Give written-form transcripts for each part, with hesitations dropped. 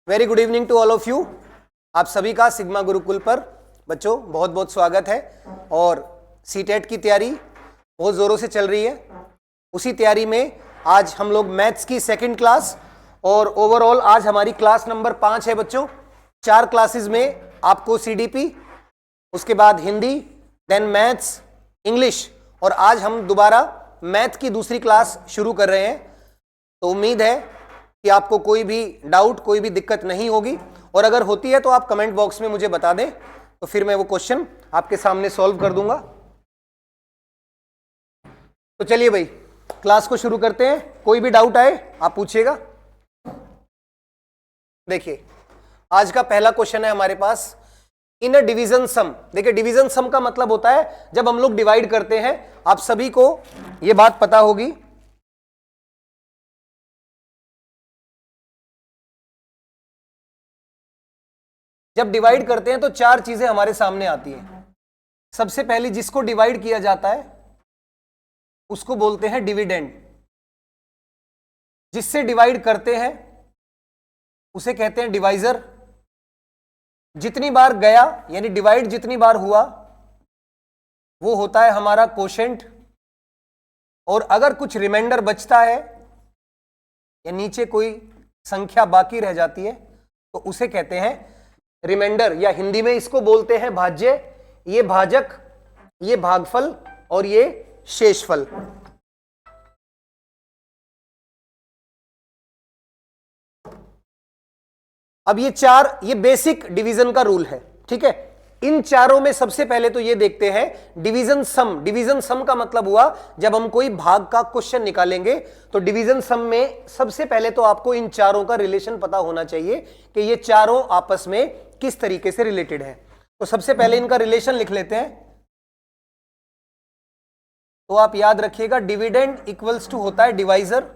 Very good evening to all of you. आप सभी का सिग्मा गुरुकुल पर बच्चों बहुत बहुत स्वागत है। और सीटेट की तैयारी बहुत ज़ोरों से चल रही है। उसी तैयारी में आज हम लोग मैथ्स की सेकंड क्लास और ओवरऑल आज हमारी क्लास नंबर 5 है बच्चों। 4 क्लासेस में आपको सीडीपी, उसके बाद हिंदी, देन मैथ्स, इंग्लिश और आज हम दोबारा मैथ की दूसरी क्लास शुरू कर रहे हैं। तो उम्मीद है कि आपको कोई भी डाउट, कोई भी दिक्कत नहीं होगी और अगर होती है तो आप कमेंट बॉक्स में मुझे बता दें, तो फिर मैं वो क्वेश्चन आपके सामने सॉल्व कर दूंगा। तो चलिए भाई क्लास को शुरू करते हैं। कोई भी डाउट आए आप पूछिएगा। देखिए आज का पहला क्वेश्चन है हमारे पास, इन अ डिवीजन सम। देखिए डिवीजन सम का मतलब होता है जब हम लोग डिवाइड करते हैं। आप सभी को यह बात पता होगी, जब डिवाइड करते हैं तो 4 चीजें हमारे सामने आती हैं। सबसे पहली जिसको डिवाइड किया जाता है उसको बोलते हैं डिविडेंड। जिससे डिवाइड करते हैं उसे कहते हैं डिवाइजर। जितनी बार गया यानी डिवाइड जितनी बार हुआ वो होता है हमारा कोशेंट। और अगर कुछ रिमाइंडर बचता है या नीचे कोई संख्या बाकी रह जाती है तो उसे कहते हैं रिमाइंडर, या हिंदी में इसको बोलते हैं भाज्य। ये भाजक, ये भागफल और ये शेषफल। अब ये बेसिक डिवीजन का रूल है, ठीक है। इन चारों में सबसे पहले तो ये देखते हैं डिवीजन सम। डिवीजन सम का मतलब हुआ जब हम कोई भाग का क्वेश्चन निकालेंगे तो डिवीजन सम में सबसे पहले तो आपको इन चारों का रिलेशन पता होना चाहिए कि ये चारों आपस में किस तरीके से रिलेटेड है। तो सबसे पहले इनका रिलेशन लिख लेते हैं। तो आप याद रखिएगा डिविडेंड इक्वल्स टू होता है डिवाइजर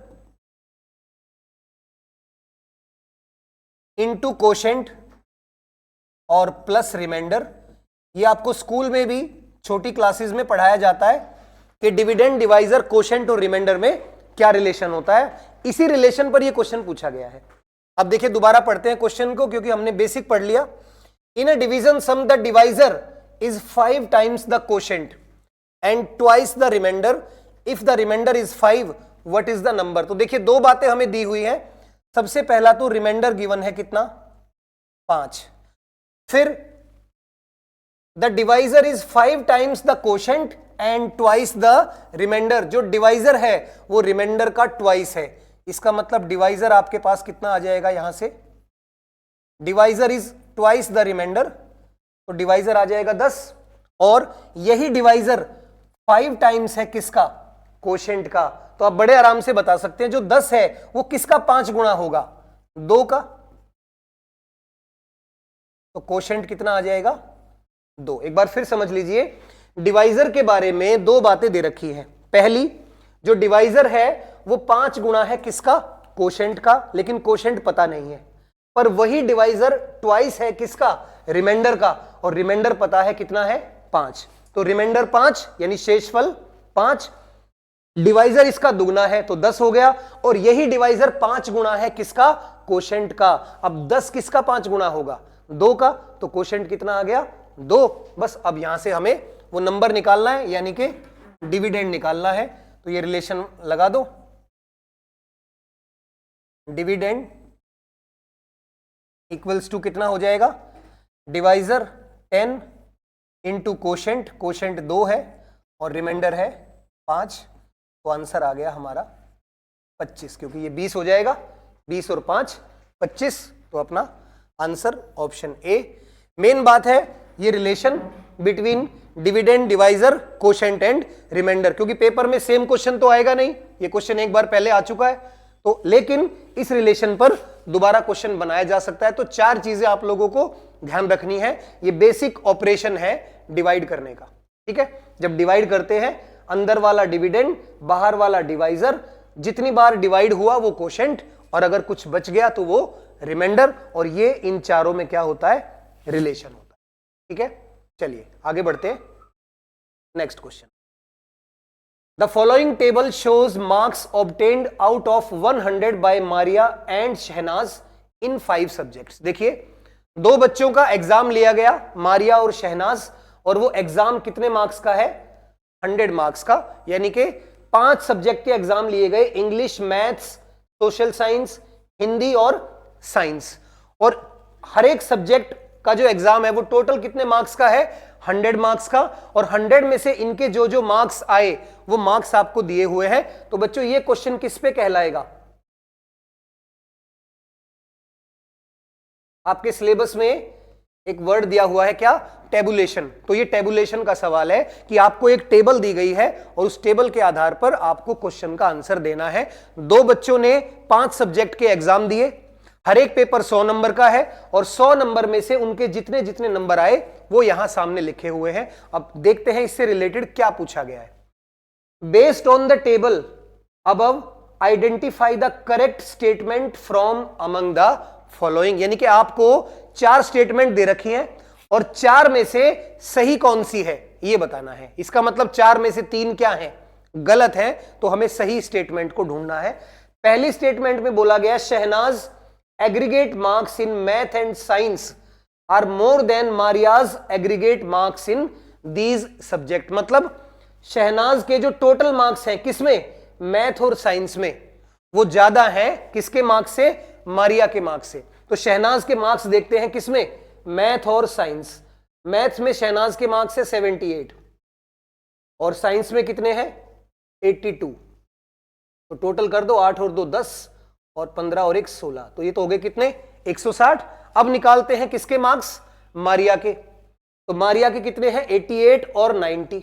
इनटू कोशेंट और प्लस रिमाइंडर। ये आपको स्कूल में भी छोटी क्लासेस में पढ़ाया जाता है कि डिविडेंड, डिवाइजर, कोशेंट और रिमाइंडर में क्या रिलेशन होता है। इसी रिलेशन पर ये क्वेश्चन पूछा गया है। अब देखिए दोबारा पढ़ते हैं क्वेश्चन को, क्योंकि हमने बेसिक पढ़ लिया। In a division sum the divisor is 5 times the quotient and twice the remainder. If the remainder is 5 what is the number. तो देखिए दो बातें हमें दी हुई हैं। सबसे पहला तो रिमाइंडर गिवन है कितना, 5। फिर the divisor is 5 times the quotient and twice the remainder. जो डिवाइजर है वो रिमाइंडर का ट्वाइस है। इसका मतलब डिवाइजर आपके पास कितना आ जाएगा, यहां से divisor is twice the remainder, तो डिवाइजर आ जाएगा 10। और यही डिवाइजर 5 टाइम्स है किसका, कोशेंट का। तो आप बड़े आराम से बता सकते हैं जो 10 है वो किसका 5 गुना होगा, 2 का। तो कोशेंट कितना आ जाएगा, 2। एक बार फिर समझ लीजिए, डिवाइजर के बारे में 2 बातें दे रखी हैं। पहली, जो डिवाइजर है वो 5 गुना है किसका, कोशेंट का, लेकिन कोशेंट पता नहीं है। पर वही डिवाइजर ट्वाइस है किसका, रिमाइंडर का, और रिमाइंडर पता है कितना है, 5। तो रिमाइंडर 5 यानी शेषफल 5। डिवाइजर इसका दुगना है तो 10 हो गया, और यही डिवाइजर 5 गुना है किसका, कोशेंट का। अब 10 किसका 5 गुना होगा, 2 का। तो कोशेंट कितना आ गया, 2। बस अब यहां से हमें वो नंबर निकालना है, यानी कि डिविडेंड निकालना है। तो ये रिलेशन लगा दो, डिविडेंड इक्वल्स टू कितना हो जाएगा, डिवाइजर 10 इंटू कोशेंट। कोशेंट 2 है और रिमाइंडर है 5। तो आंसर आ गया हमारा 25, क्योंकि ये 20 हो जाएगा। 20 और 5 25। तो अपना आंसर ऑप्शन ए। मेन बात है ये relation between dividend, divisor, quotient and remainder, क्योंकि पेपर में सेम क्वेश्चन तो आएगा नहीं। ये क्वेश्चन एक बार पहले आ चुका है, तो लेकिन इस रिलेशन पर दोबारा क्वेश्चन बनाया जा सकता है। तो 4 चीजें आप लोगों को ध्यान रखनी है। ये बेसिक ऑपरेशन है डिवाइड करने का, ठीक है। जब डिवाइड करते हैं, अंदर वाला डिविडेंड, बाहर वाला डिवाइजर, जितनी बार डिवाइड हुआ वो कोशेंट, और अगर कुछ बच गया तो वो रिमाइंडर। और ये इन चारों में क्या होता है, रिलेशन होता है, ठीक है। चलिए आगे बढ़ते हैं। Next question, the following table shows marks obtained out of 100 by Maria and Shahnaz in 5 subjects. देखिए, 2 बच्चों का एग्जाम लिया गया, मारिया और शहनाज, और वो एग्जाम कितने मार्क्स का है? 100 मार्क्स का, यानी कि 5 सब्जेक्ट के एग्जाम लिए गए, English, maths, social science, Hindi और साइंस। और हर एक सब्जेक्ट का जो एग्जाम है वो टोटल कितने मार्क्स का है? 100 मार्क्स का। और 100 में से इनके जो जो मार्क्स आए वो मार्क्स आपको दिए हुए हैं। तो बच्चों ये क्वेश्चन किस पे कहलाएगा? आपके सिलेबस में एक वर्ड दिया हुआ है, क्या? टेबुलेशन। तो ये टेबुलेशन का सवाल है कि आपको एक टेबल दी गई है और उस टेबल के आधार पर आपको क्वेश्चन का आंसर देना है। 2 बच्चों ने 5 सब्जेक्ट के एग्जाम दिए, हर एक पेपर 100 नंबर का है, और 100 नंबर में से उनके जितने जितने नंबर आए वो यहां सामने लिखे हुए हैं। अब देखते हैं इससे रिलेटेड क्या पूछा गया है। Based on the table above identify the correct statement from among the following. यानी कि आपको 4 स्टेटमेंट दे रखी हैं और 4 में से सही कौन सी है ये बताना है। इसका मतलब 4 में से 3 क्या है? गलत है। तो हमें सही स्टेटमेंट को ढूंढना है। पहली स्टेटमेंट में बोला गया Shahnaz aggregate marks in math and science are more than Maria's aggregate marks in these subject. मतलब शहनाज के जो टोटल मार्क्स हैं किसमें? मैथ और साइंस में, वो ज्यादा है किसके मार्क्स से? मारिया के मार्क्स से। तो शहनाज के मार्क्स देखते हैं किसमें? मैथ और साइंस। मैथ्स में शहनाज के मार्क्स है 78 और साइंस में कितने हैं? 82। तो टोटल कर दो, 8 और 2 10 और 15 और 1 16। तो ये तो हो गए कितने? 160। अब निकालते हैं किसके मार्क्स? मारिया के। तो मारिया के कितने हैं? 88 और 90।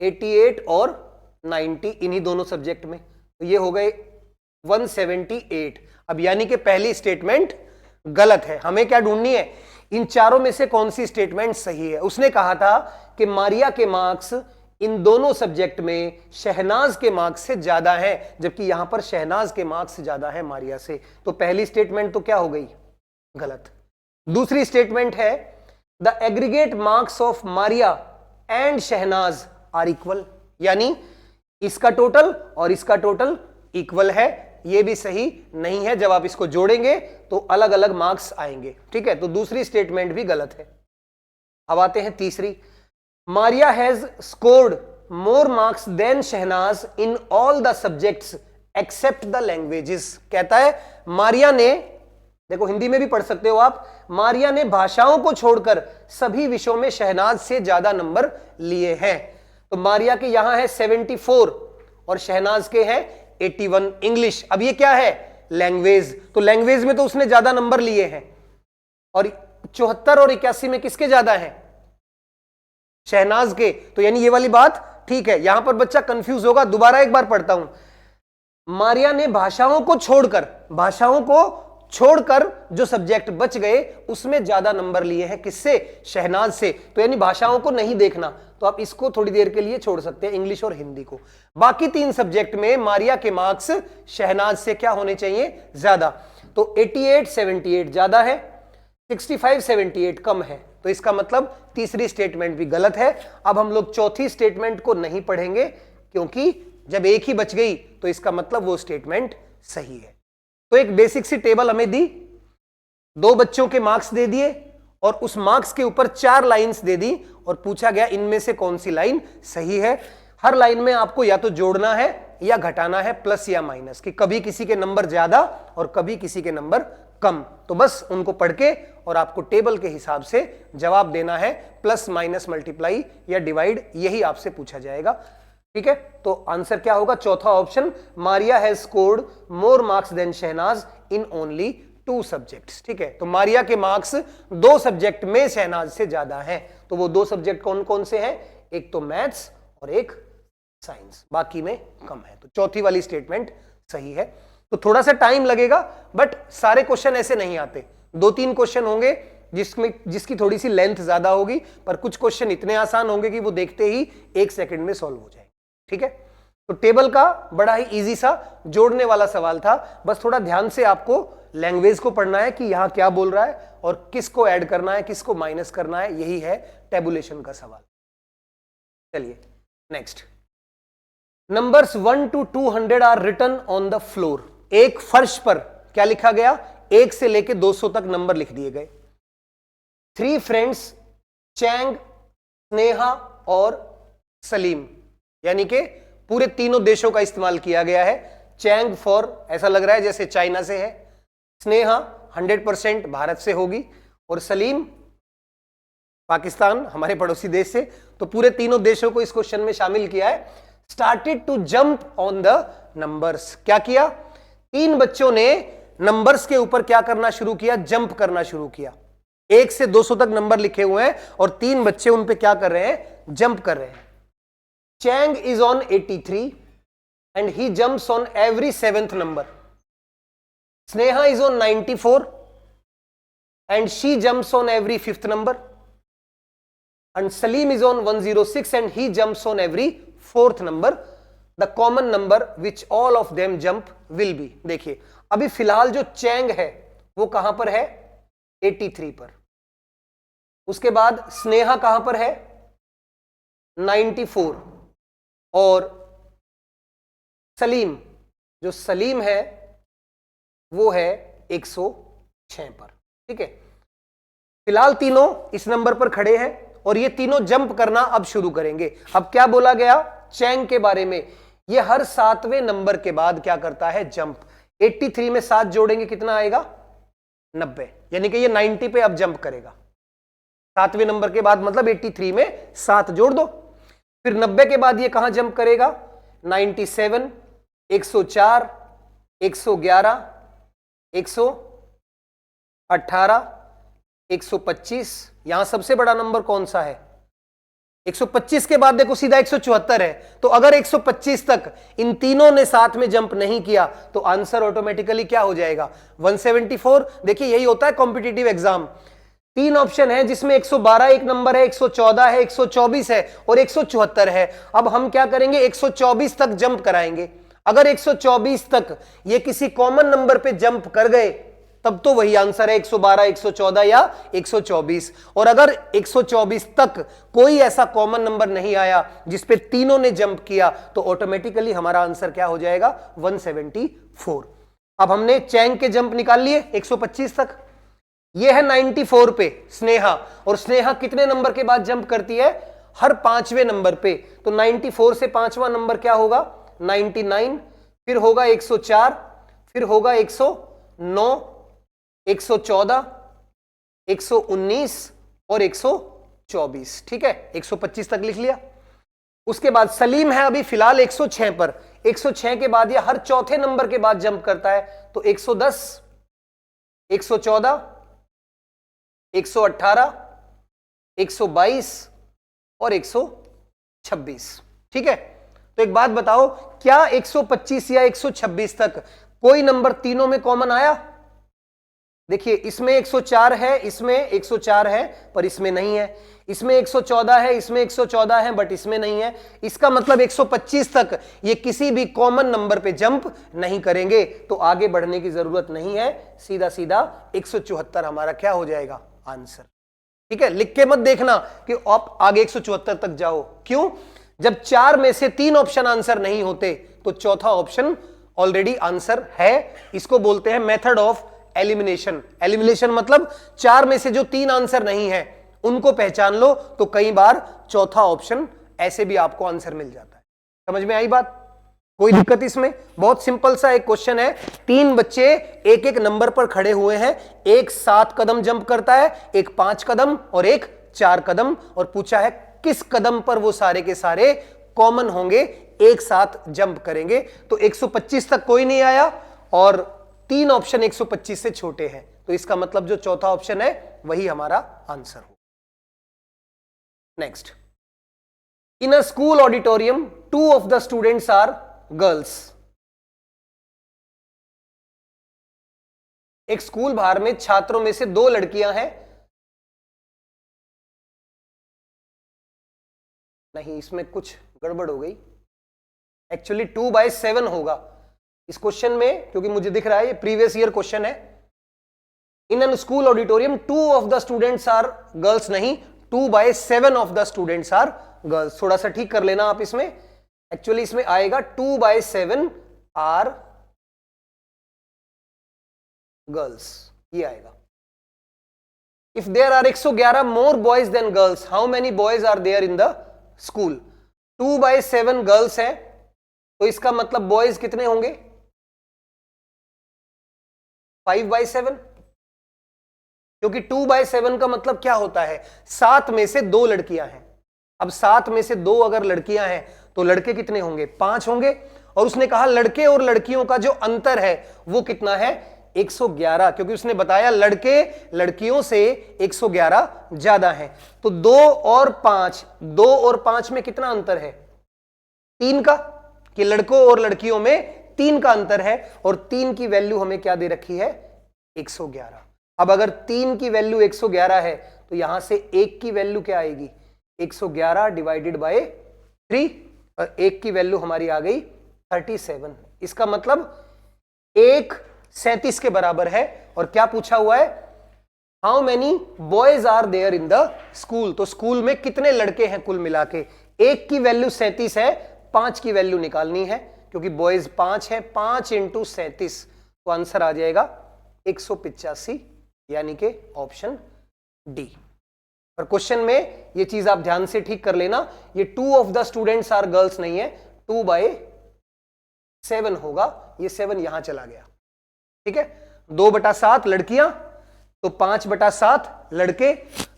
88 और 90 इन्हीं दोनों सब्जेक्ट में। तो ये हो गए 178। अब यानी कि पहली स्टेटमेंट गलत है। हमें क्या ढूंढनी है? इन चारों में से कौन सी स्टेटमेंट सही है। उसने कहा था कि मारिया के मार्क्स इन दोनों सब्जेक्ट में शहनाज के मार्क्स से ज्यादा है, जबकि यहां पर शहनाज के मार्क्स ज्यादा है मारिया से। तो पहली स्टेटमेंट तो क्या हो गई? गलत। दूसरी स्टेटमेंट है the aggregate marks of Maria and Shahnaz are equal, यानी इसका टोटल और इसका टोटल इक्वल है। ये भी सही नहीं है। जब आप इसको जोड़ेंगे तो अलग अलग मार्क्स आएंगे। ठीक है, तो दूसरी स्टेटमेंट भी गलत है। अब आते हैं तीसरी। Maria has scored more marks than Shahnaz in all the subjects except the languages. कहता है मारिया ने, देखो हिंदी में भी पढ़ सकते हो आप, मारिया ने भाषाओं को छोड़कर सभी विषयों में शहनाज से ज्यादा नंबर लिए हैं। तो मारिया के यहां है 74 और शहनाज के हैं 81। इंग्लिश, अब ये क्या है? लैंग्वेज। तो लैंग्वेज में तो उसने ज्यादा नंबर लिए हैं। और 74 और 81 में किसके ज्यादा हैं? शहनाज के। तो यानी ये वाली बात ठीक है। यहां पर बच्चा कंफ्यूज होगा, दोबारा एक बार पढ़ता हूं। मारिया ने भाषाओं को छोड़कर जो सब्जेक्ट बच गए उसमें ज्यादा नंबर लिए हैं। किससे? शहनाज से। तो यानी भाषाओं को नहीं देखना, तो आप इसको थोड़ी देर के लिए छोड़ सकते हैं, इंग्लिश और हिंदी को। बाकी 3 सब्जेक्ट में मारिया के मार्क्स शहनाज से क्या होने चाहिए? ज्यादा। तो 88 78 ज्यादा है, 65 78 कम है। तो इसका मतलब तीसरी स्टेटमेंट भी गलत है। अब हम लोग चौथी स्टेटमेंट को नहीं पढ़ेंगे, क्योंकि जब एक ही बच गई तो इसका मतलब वो स्टेटमेंट सही है। तो एक बेसिक सी टेबल हमें दी, 2 बच्चों के मार्क्स दे दिए और उस मार्क्स के ऊपर 4 लाइंस दे दी और पूछा गया इनमें से कौन सी लाइन सही है। हर लाइन में आपको या तो जोड़ना है या घटाना है, प्लस या माइनस, कि कभी किसी के नंबर ज्यादा और कभी किसी के नंबर कम। तो बस उनको पढ़ के और आपको टेबल के हिसाब से जवाब देना है, प्लस माइनस मल्टीप्लाई या डिवाइड, यही आपसे पूछा जाएगा। ठीक है, तो आंसर क्या होगा? चौथा option, Maria has scored more marks than Shahnaz in only 2 subjects. ठीक है, तो मारिया के मार्क्स 2 सब्जेक्ट में शहनाज से ज्यादा हैं। तो वो 2 सब्जेक्ट कौन कौन से हैं? एक तो मैथ्स और एक साइंस, बाकी में कम है। तो चौथी वाली स्टेटमेंट सही है। तो थोड़ा सा टाइम लगेगा, बट सारे क्वेश्चन ऐसे नहीं आते। 2-3 क्वेश्चन होंगे जिसकी थोड़ी सी लेंथ ज्यादा होगी, पर कुछ क्वेश्चन इतने आसान होंगे कि वो देखते ही 1 सेकंड में सॉल्व हो जाएंगे। ठीक है, तो टेबल का बड़ा ही इजी सा जोड़ने वाला सवाल था। बस थोड़ा ध्यान से आपको लैंग्वेज को पढ़ना है कि यहां क्या बोल रहा है और किसको ऐड करना है, किसको माइनस करना है। यही है टेबुलेशन का सवाल। चलिए next. Numbers 1 to 200 are written on the floor. एक फर्श पर क्या लिखा गया, 1 से लेके 200 तक नंबर लिख दिए गए। 3 फ्रेंड्स चैंग, स्नेहा और सलीम, यानी कि पूरे तीनों देशों का इस्तेमाल किया गया है। चैंग फॉर, ऐसा लग रहा है जैसे चाइना से है, स्नेहा 100% भारत से होगी, और सलीम पाकिस्तान, हमारे पड़ोसी देश से। तो पूरे तीनों देशों को इस क्वेश्चन में शामिल किया है। Started to jump on the numbers, क्या किया, 3 बच्चों ने नंबर्स के ऊपर क्या करना शुरू किया, जंप करना शुरू किया। 1 से 200 तक नंबर लिखे हुए हैं और 3 बच्चे उन पे क्या कर रहे हैं, जंप कर रहे हैं। Chang is on 83 and he jumps on every 7th number. Sneha is on 94 and she jumps on every 5th number. And Salim is on 106 and he jumps on every 4th number. The common number which all of them jump will be. देखिए अभी फिलहाल जो Chang है वो कहां पर है, 83 पर। उसके बाद स्नेहा कहां पर है, 94, और सलीम, जो सलीम है वो है 106 पर। ठीक है, फिलहाल तीनों इस नंबर पर खड़े हैं और ये तीनों जंप करना अब शुरू करेंगे। अब क्या बोला गया चैंग के बारे में, ये हर 7वें नंबर के बाद क्या करता है, जंप। 83 में 7 जोड़ेंगे कितना आएगा, 90, यानी कि ये 90 पे अब जंप करेगा। 7वें नंबर के बाद मतलब 83 में 7 जोड़ दो, फिर 90 के बाद ये कहां जंप करेगा, 97, 104, 111, 118, 125। यहां सबसे बड़ा नंबर कौन सा है, 125 के बाद देखो सीधा 174 है। तो अगर 125 तक इन तीनों ने साथ में जंप नहीं किया तो आंसर ऑटोमेटिकली क्या हो जाएगा, 174। देखिए यही होता है कॉम्पिटिटिव एग्जाम, 3 ऑप्शन है जिसमें 112 एक नंबर है, 114 है, 124 है और 174 है। अब हम क्या करेंगे, 124 तक जंप कराएंगे। अगर 124 तक ये किसी कॉमन नंबर पे जंप कर गए तब तो वही आंसर है, 112, 114 या 124। और अगर 124 तक कोई ऐसा कॉमन नंबर नहीं आया जिसपे तीनों ने जंप किया तो ऑटोमेटिकली हमारा आंसर क्या हो जाएगा, 174। अब हमने चैंग के जंप निकाल लिए 125 तक। ये है 94 पे स्नेहा, और स्नेहा कितने नंबर के बाद जंप करती है, हर 5वें नंबर पे। तो 94 से 5वां नंबर क्या होगा, 99, फिर होगा 104, फिर होगा 109, 114, 119 और 124। ठीक है, 125 तक लिख लिया। उसके बाद सलीम है अभी फिलहाल 106 पर। 106 के बाद ये हर चौथे नंबर के बाद जंप करता है, तो 110, 114, 118, 122 और 126। ठीक है, तो एक बात बताओ, क्या 125 या 126 तक कोई नंबर तीनों में कॉमन आया? देखिए इसमें 104 है, इसमें 104 है पर इसमें नहीं है, इसमें 114 है, इसमें 114 है बट इसमें नहीं है। इसका मतलब 125 तक ये किसी भी कॉमन नंबर पे जंप नहीं करेंगे, तो आगे बढ़ने की जरूरत नहीं है, सीधा सीधा 174 हमारा क्या हो जाएगा, आंसर। ठीक है, लिख के मत देखना कि आप आगे 174 तक जाओ। क्यों? जब 4 में से 3 ऑप्शन आंसर नहीं होते तो चौथा ऑप्शन ऑलरेडी आंसर है। इसको बोलते हैं मेथड ऑफ एलिमिनेशन। एलिमिनेशन मतलब 4 में से जो 3 आंसर नहीं है उनको पहचान लो, तो कई बार चौथा ऑप्शन ऐसे भी आपको आंसर मिल जाता है। समझ में आई बात? कोई दिक्कत इसमें? बहुत सिंपल सा एक क्वेश्चन है। 3 बच्चे एक एक नंबर पर खड़े हुए हैं, एक 7 कदम जंप करता है, एक 5 कदम और एक 4 कदम, और पूछा है किस कदम पर वो सारे के सारे कॉमन होंगे, एक साथ जंप करेंगे। तो 125 तक कोई नहीं आया और 3 ऑप्शन 125 से छोटे हैं, तो इसका मतलब जो चौथा ऑप्शन है वही हमारा आंसर हो। Next, in a school auditorium 2 of the students are girls. एक स्कूल बाहर में छात्रों में से 2 लड़कियां हैं। नहीं, इसमें कुछ गड़बड़ हो गई, एक्चुअली 2/7 होगा इस क्वेश्चन में, क्योंकि मुझे दिख रहा है ये प्रीवियस ईयर क्वेश्चन है। In an school auditorium 2 of the students are girls, नहीं 2/7 of the students are girls. थोड़ा सा ठीक कर लेना आप इसमें, एक्चुअली इसमें आएगा 2/7 आर गर्ल्स, ये आएगा। If there are 111 more boys than girls, how many boys are there in the school? 2/7 girls है, तो इसका मतलब बॉयज कितने होंगे? 5/7, क्योंकि 2/7 का मतलब क्या होता है? 7 में से 2 लड़कियां हैं। अब 7 में से 2 अगर लड़कियां हैं तो लड़के कितने होंगे? 5 होंगे। और उसने कहा लड़के और लड़कियों का जो अंतर है वो कितना है? 111, क्योंकि उसने बताया लड़के लड़कियों से 111 ज्यादा है। तो 2 और 5, 2 और 5 में कितना अंतर है? 3 का, कि लड़कों और लड़कियों में 3 का अंतर है। और 3 की वैल्यू हमें क्या दे रखी है? 111। अब अगर 3 की वैल्यू 111 है तो यहां से 1 की वैल्यू क्या आएगी? 111 डिवाइडेड बाय 3, और 1 की वैल्यू हमारी आ गई 37। इसका मतलब 1 37 के बराबर है। और क्या पूछा हुआ है? How many boys are there in the school, तो स्कूल में कितने लड़के हैं कुल मिला के? 1 की वैल्यू 37 है, 5 की वैल्यू निकालनी है, क्योंकि बॉयज 5 है। 5 × 37, तो आंसर आ जाएगा 185, यानी कि ऑप्शन डी। और क्वेश्चन में ये चीज आप ध्यान से ठीक कर लेना, ये 2 of the students are girls नहीं है, 2/7 होगा। ये 7 यहां चला गया, ठीक है। 2/7 लड़कियां, तो 5/7 लड़के।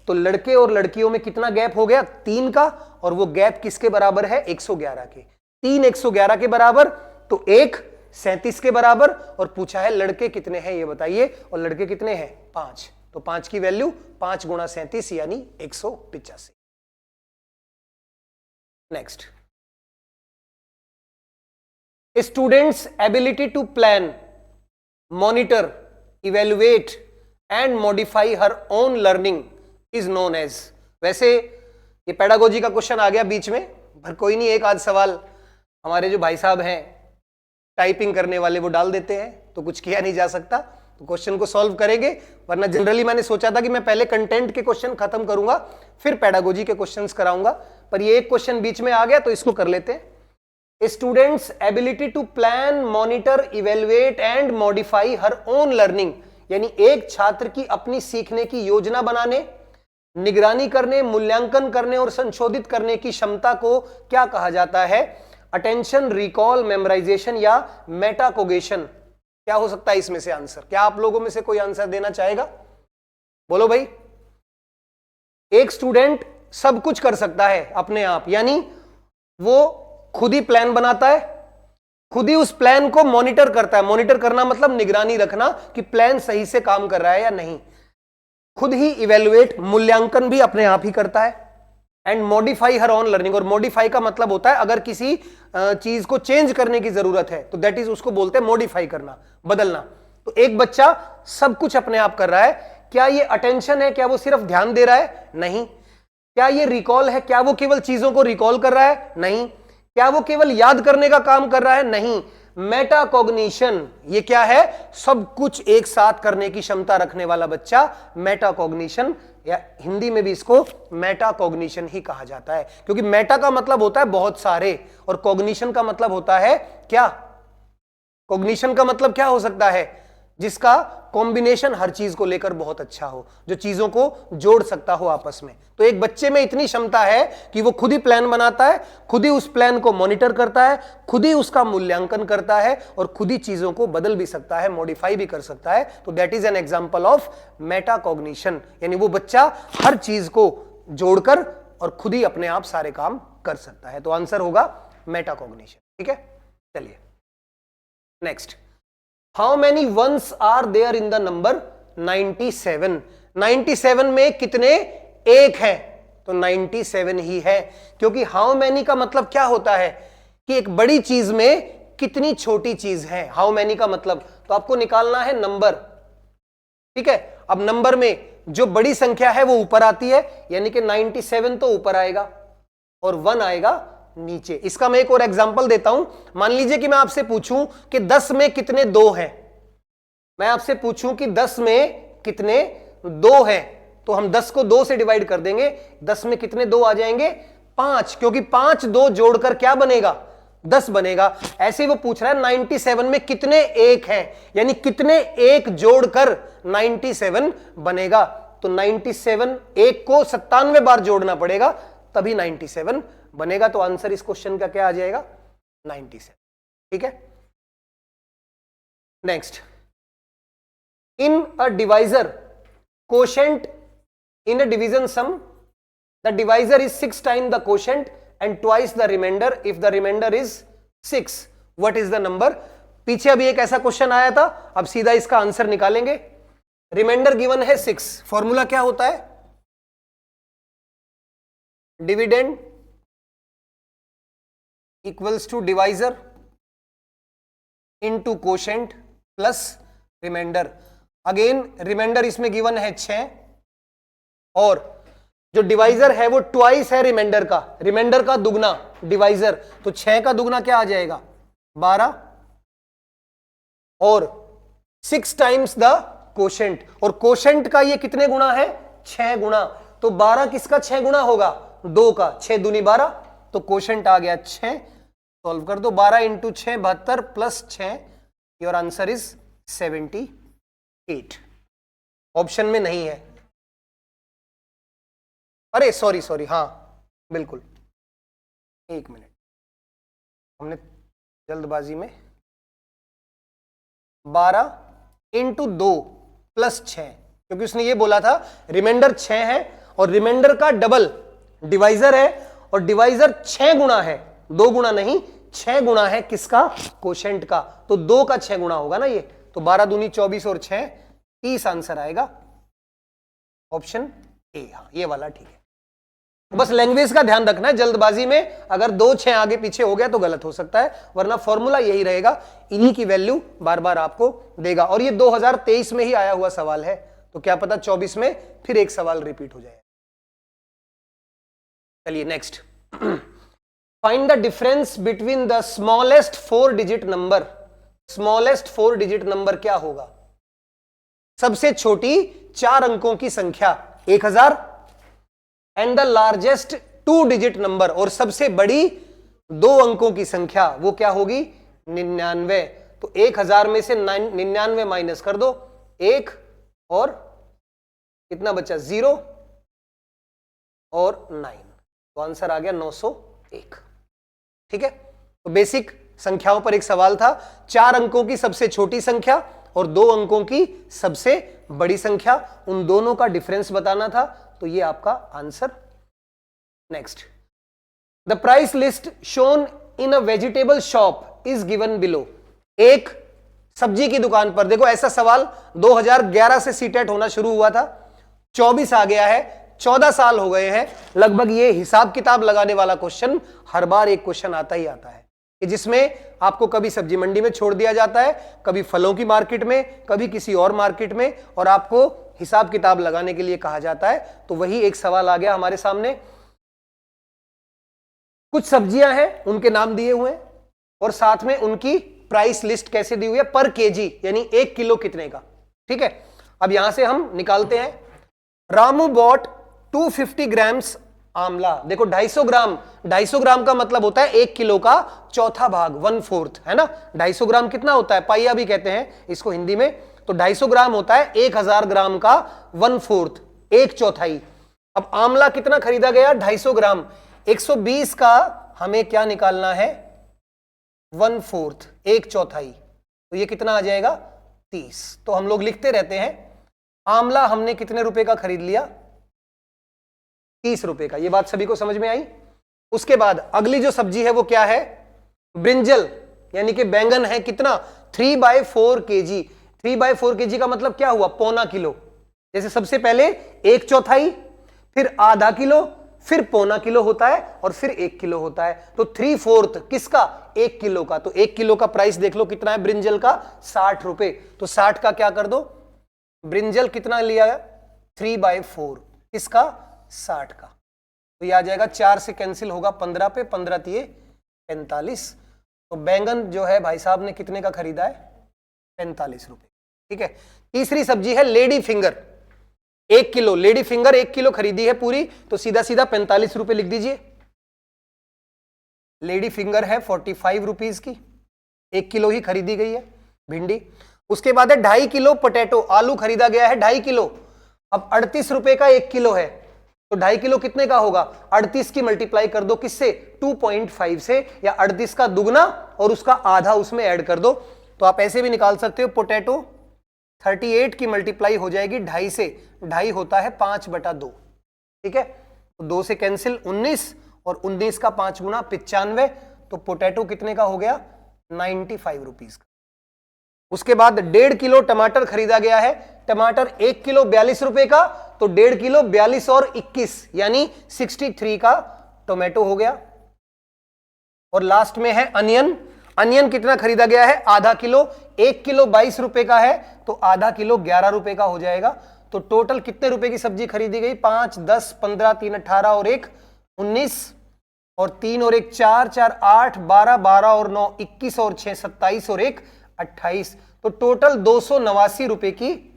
तो लड़के और लड़कियों में कितना गैप हो गया? 3 का। और वो गैप किसके बराबर है? 111 के। 3 111 के बराबर, तो 1 37 के बराबर। और पूछा है लड़के कितने हैं ये बताइए, और लड़के कितने हैं? 5। तो 5 की वैल्यू 5 × 37 यानी 185। Next, students ability to plan, monitor, evaluate and modify her own learning is known as. वैसे ये पेडागोजी का क्वेश्चन आ गया बीच में, पर कोई नहीं, एक आध सवाल हमारे जो भाई साहब हैं टाइपिंग करने वाले वो डाल देते हैं, तो कुछ किया नहीं जा सकता। तो क्वेश्चन को सॉल्व करेंगे, वरना जनरली मैंने सोचा था कि मैं पहले कंटेंट के क्वेश्चन खत्म करूंगा फिर पेडागोजी के क्वेश्चंस कराऊंगा, पर ये एक क्वेश्चन बीच में आ गया तो इसको कर लेते हैं। Students ability to plan, monitor, evaluate and modify her own learning, यानी एक छात्र की अपनी सीखने की योजना बनाने, निगरानी करने, मूल्यांकन करने और संशोधित करने की क्षमता को क्या कहा जाता है? अटेंशन, रिकॉल, मेमोराइजेशन या मेटाकोगेशन। क्या हो सकता है इसमें से आंसर? क्या आप लोगों में से कोई आंसर देना चाहेगा? बोलो भाई। एक स्टूडेंट सब कुछ कर सकता है अपने आप, यानी वो खुद ही प्लान बनाता है, खुद ही उस प्लान को मॉनिटर करता है। मॉनिटर करना मतलब निगरानी रखना कि प्लान सही से काम कर रहा है या नहीं। खुद ही इवेल्युएट, मूल्यांकन भी अपने आप ही करता है। And modify her own learning, और मॉडिफाई का मतलब होता है अगर किसी चीज को चेंज करने की जरूरत है तो दैट इज, उसको बोलते हैं मॉडिफाई करना, बदलना। तो एक बच्चा सब कुछ अपने आप कर रहा है। क्या ये अटेंशन है? क्या वो सिर्फ ध्यान दे रहा है? नहीं। क्या ये रिकॉल है? क्या वो केवल चीजों को रिकॉल कर रहा है? नहीं। क्या वो केवल याद करने का काम कर रहा है? नहीं। मेटाकॉग्निशन, ये क्या है? सब कुछ एक साथ करने की क्षमता रखने वाला बच्चा मेटाकॉग्निशन, या हिंदी में भी इसको मेटाकॉग्निशन ही कहा जाता है, क्योंकि मेटा का मतलब होता है बहुत सारे, और कॉग्निशन का मतलब होता है क्या? कॉग्निशन का मतलब क्या हो सकता है? जिसका कॉम्बिनेशन हर चीज को लेकर बहुत अच्छा हो, जो चीजों को जोड़ सकता हो आपस में। तो एक बच्चे में इतनी क्षमता है कि वो खुद ही प्लान बनाता है, खुद ही उस प्लान को मॉनिटर करता है, खुद ही उसका मूल्यांकन करता है, और खुद ही चीजों को बदल भी सकता है, मॉडिफाई भी कर सकता है। तो that is an example of metacognition, यानी वो बच्चा हर चीज को जोड़कर और खुद ही अपने आप सारे काम कर सकता है। तो आंसर होगा मेटाकॉग्निशन। ठीक है, चलिए next. How many ones are there in the number 97? 97 में कितने एक हैं? तो 97 ही है, क्योंकि हाउ मेनी का मतलब क्या होता है कि एक बड़ी चीज में कितनी छोटी चीज है। हाउ मेनी का मतलब, तो आपको निकालना है नंबर, ठीक है। अब नंबर में जो बड़ी संख्या है वो ऊपर आती है, यानी कि 97 तो ऊपर आएगा और 1 आएगा नीचे। इसका मैं एक और एग्जांपल देता हूं। मान लीजिए कि मैं आपसे पूछूं कि 10 में कितने 2 हैं। मैं आपसे पूछूं कि 10 में कितने 2 हैं, तो हम 10 को 2 से डिवाइड कर देंगे। 10 में कितने 2 आ जाएंगे? 5, क्योंकि 5 2 जोड़कर क्या बनेगा? 10 बनेगा। ऐसे ही वो पूछ रहा है 97 में कितने एक हैं, यानी कितने एक जोड़कर 97 बनेगा। तो 97 एक को 97 बार जोड़ना पड़ेगा तभी 97 बनेगा। तो आंसर इस क्वेश्चन का क्या आ जाएगा? 97। ठीक है, next, in a divisor quotient in a division sum, the divisor is 6 times the quotient and twice the remainder if the remainder is 6. What is the number? पीछे अभी एक ऐसा क्वेश्चन आया था, अब सीधा इसका आंसर निकालेंगे। रिमाइंडर गिवन है 6, फॉर्मूला क्या होता है? Dividend equals to divisor into quotient plus remainder. Again remainder इसमें गिवन है 6 और जो डिवाइजर है वो ट्वाइस है रिमाइंडर का, रिमाइंडर का दुगना डिवाइजर, तो 6 का दुगना क्या आ जाएगा? 12 और 6 टाइम्स द कोशेंट, और कोशेंट का ये कितने गुना है? 6 गुना। तो 12 किसका 6 गुना होगा? 2 का, 6 दूनी 12, तो कोशेंट आ गया 6। सॉल्व कर दो, 12 into 6 72 plus 6, your answer is 78। Option में नहीं है, अरे सॉरी, हाँ बिल्कुल, एक मिनट, हमने जल्दबाजी में 12 इंटू 2 प्लस 6, क्योंकि उसने ये बोला था रिमाइंडर 6 है और रिमाइंडर का डबल डिवाइजर है, और डिवाइजर 6 गुना है, 2 गुना नहीं, 6 गुना है किसका? कोशेंट का। तो 2 का 6 गुना होगा ना ये, तो 12 दूनी 24 और 6 30 आंसर आएगा। ऑप्शन ए, हाँ ये वाला ठीक है। बस लैंग्वेज का ध्यान रखना है, जल्दबाजी में अगर 2 6 आगे पीछे हो गया तो गलत हो सकता है, वरना फॉर्मूला यही रहेगा, इन्हीं की वैल्यू बार बार आपको देगा। और ये 2023 में ही आया हुआ सवाल है, तो क्या पता 24 में फिर एक सवाल रिपीट हो जाए। चलिए next, find the difference between the smallest 4 digit number. Smallest 4 digit number क्या होगा? सबसे छोटी 4 अंकों की संख्या 1000 and the largest 2 digit number, और सबसे बड़ी 2 अंकों की संख्या वो क्या होगी? 99। तो 1000 में से 99 माइनस कर दो, 1 और कितना बचा? 0 और 9, तो आंसर आ गया 901। ठीक है, तो बेसिक संख्याओं पर एक सवाल था, 4 अंकों की सबसे छोटी संख्या और 2 अंकों की सबसे बड़ी संख्या, उन दोनों का डिफरेंस बताना था, तो ये आपका answer. Next, the price list shown in a vegetable shop is given below. एक सब्जी की दुकान पर, देखो ऐसा सवाल 2011 से सीटेट होना शुरू हुआ था, 24 आ गया है, 14 साल हो गए हैं लगभग। ये हिसाब किताब लगाने वाला क्वेश्चन हर बार एक क्वेश्चन आता ही आता है, कि जिसमें आपको कभी सब्जी मंडी में छोड़ दिया जाता है, कभी फलों की मार्केट में, कभी किसी और मार्केट में, और आपको हिसाब किताब लगाने के लिए कहा जाता है। तो वही एक सवाल आ गया हमारे सामने। कुछ सब्जियां हैं, उनके नाम दिए हुए हैं और साथ में उनकी प्राइस लिस्ट कैसे दी हुई है, पर केजी, यानी 1 किलो कितने का। ठीक है, अब यहां से हम निकालते हैं। रामू बॉट 250 ग्राम्स आंवला। देखो 250 ग्राम, 250 ग्राम का मतलब होता है 1 किलो का चौथा भाग, 1/4, है ना। 250 ग्राम कितना होता है? पाइया भी कहते हैं इसको हिंदी में। तो 250 ग्राम होता है 1000 ग्राम का 1/4, 1/4। अब आंवला कितना खरीदा गया? 250 ग्राम। 120 का हमें क्या निकालना है? 1/4, 1/4, तो ये कितना आ जाएगा? 30। तो हम लोग लिखते रहते हैं, आंवला हमने कितने रुपए का खरीद लिया? 30 रुपए का। ये बात सभी को समझ में आई? उसके बाद अगली जो सब्जी है वो क्या है? ब्रिंजल, यानी कि बैंगन है, कितना? 3/4 kg। 3/4 kg का मतलब क्या हुआ? पौना किलो। जैसे सबसे पहले 1/4, फिर आधा किलो, फिर पौना किलो होता है, और फिर 1 किलो होता है। तो 3/4 किसका? 1 किलो का। तो 1 किलो का प्राइस देख लो कितना है ब्रिंजल का? 60 रुपए। तो 60 का क्या कर दो? ब्रिंजल कितना लिया? 3/4 किसका? 60 का। तो ये आ जाएगा, 4 से कैंसिल होगा 15 पे, 15 तिये 45। तो बैंगन जो है भाई साहब ने कितने का खरीदा है? 45 रुपए। ठीक है, तीसरी सब्जी है lady finger, 1 kilo. Lady finger 1 kilo खरीदी है पूरी, तो सीधा सीधा 45 रुपए लिख दीजिए। लेडी फिंगर है 45 रुपीज की, 1 किलो ही खरीदी गई है भिंडी। उसके बाद है 2.5 किलो पोटैटो, आलू खरीदा गया है 2.5 किलो। अब 38 रुपए का 1 किलो है, तो 2.5 किलो कितने का होगा? 38 की मल्टीप्लाई कर दो किससे? 2.5 से, या 38 का दुगना और उसका आधा उसमें ऐड कर दो। तो आप ऐसे भी निकाल सकते हो, पोटैटो 38 की मल्टीप्लाई हो जाएगी 2.5 से, 2.5 होता है 5/2, ठीक है। तो 2 से कैंसिल 19, और 19 का 5 गुना 95, तो पोटैटो कितने का हो गया? 95 रुपीज का। उसके बाद 1.5 किलो टमाटर खरीदा गया है, टमाटर 1 किलो 42 रुपए का, तो 1.5 किलो 42 और 21 यानी 63 का टोमेटो हो गया। और लास्ट में है अनियन, अनियन कितना खरीदा गया है? आधा किलो, 1 किलो 22 रुपए का है, तो आधा किलो 11 रुपए का हो जाएगा। तो टोटल कितने रुपए की सब्जी खरीदी गई? 5, 10, 15, 3, 18 और 1, 19, और 3 और 1 4, 4, 8, 12, 12 और 9, 21 और 6, 27 और 1, 28। तो टोटल 289 रुपए की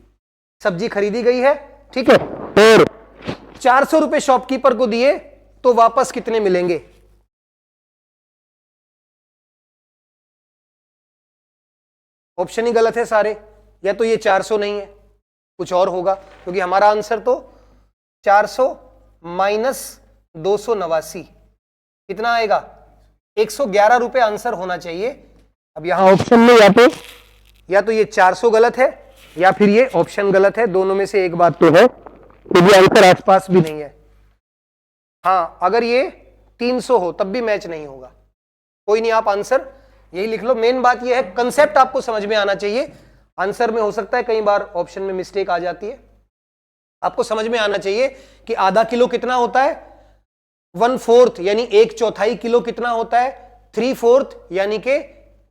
सब्जी खरीदी गई है, ठीक है। और 400 रुपए शॉपकीपर को दिए तो वापस कितने मिलेंगे? ऑप्शन ही गलत है सारे, या तो ये 400 नहीं है, कुछ और होगा, क्योंकि हमारा आंसर तो 400 माइनस 289 कितना आएगा? 111 रुपए आंसर होना चाहिए। अब यहां ऑप्शन में या तो ये 400 गलत है या फिर ये ऑप्शन गलत है, दोनों में से एक बात तो है, तो ये आंसर आसपास भी नहीं है। हां, अगर ये 300 हो तब भी मैच नहीं होगा। कोई नहीं, आप आंसर यही लिख लो। मेन बात ये है, कंसेप्ट आपको समझ में आना चाहिए। आंसर में हो सकता है कई बार ऑप्शन में मिस्टेक आ जाती है, आपको समझ में आना चाहिए कि आधा किलो कितना होता है? 1/4 यानी 1/4 किलो कितना होता है? 3/4 यानी कि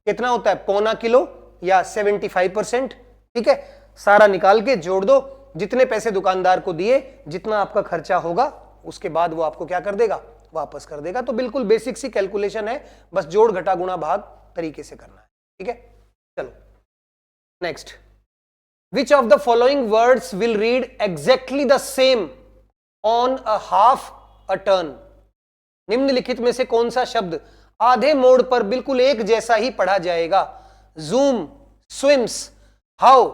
कितना होता है? पौना किलो या 75%, ठीक है। सारा निकाल के जोड़ दो, जितने पैसे दुकानदार को दिए, जितना आपका खर्चा होगा, उसके बाद वो आपको क्या कर देगा? वापस कर देगा। तो बिल्कुल बेसिक सी कैलकुलेशन है, बस जोड़ घटा गुणा भाग तरीके से करना है, ठीक है। चलो next, which of the following words will read exactly the same on a half a turn? निम्नलिखित में से कौन सा शब्द आधे मोड़ पर बिल्कुल एक जैसा ही पढ़ा जाएगा? जूम, स्विम्स, हाउ,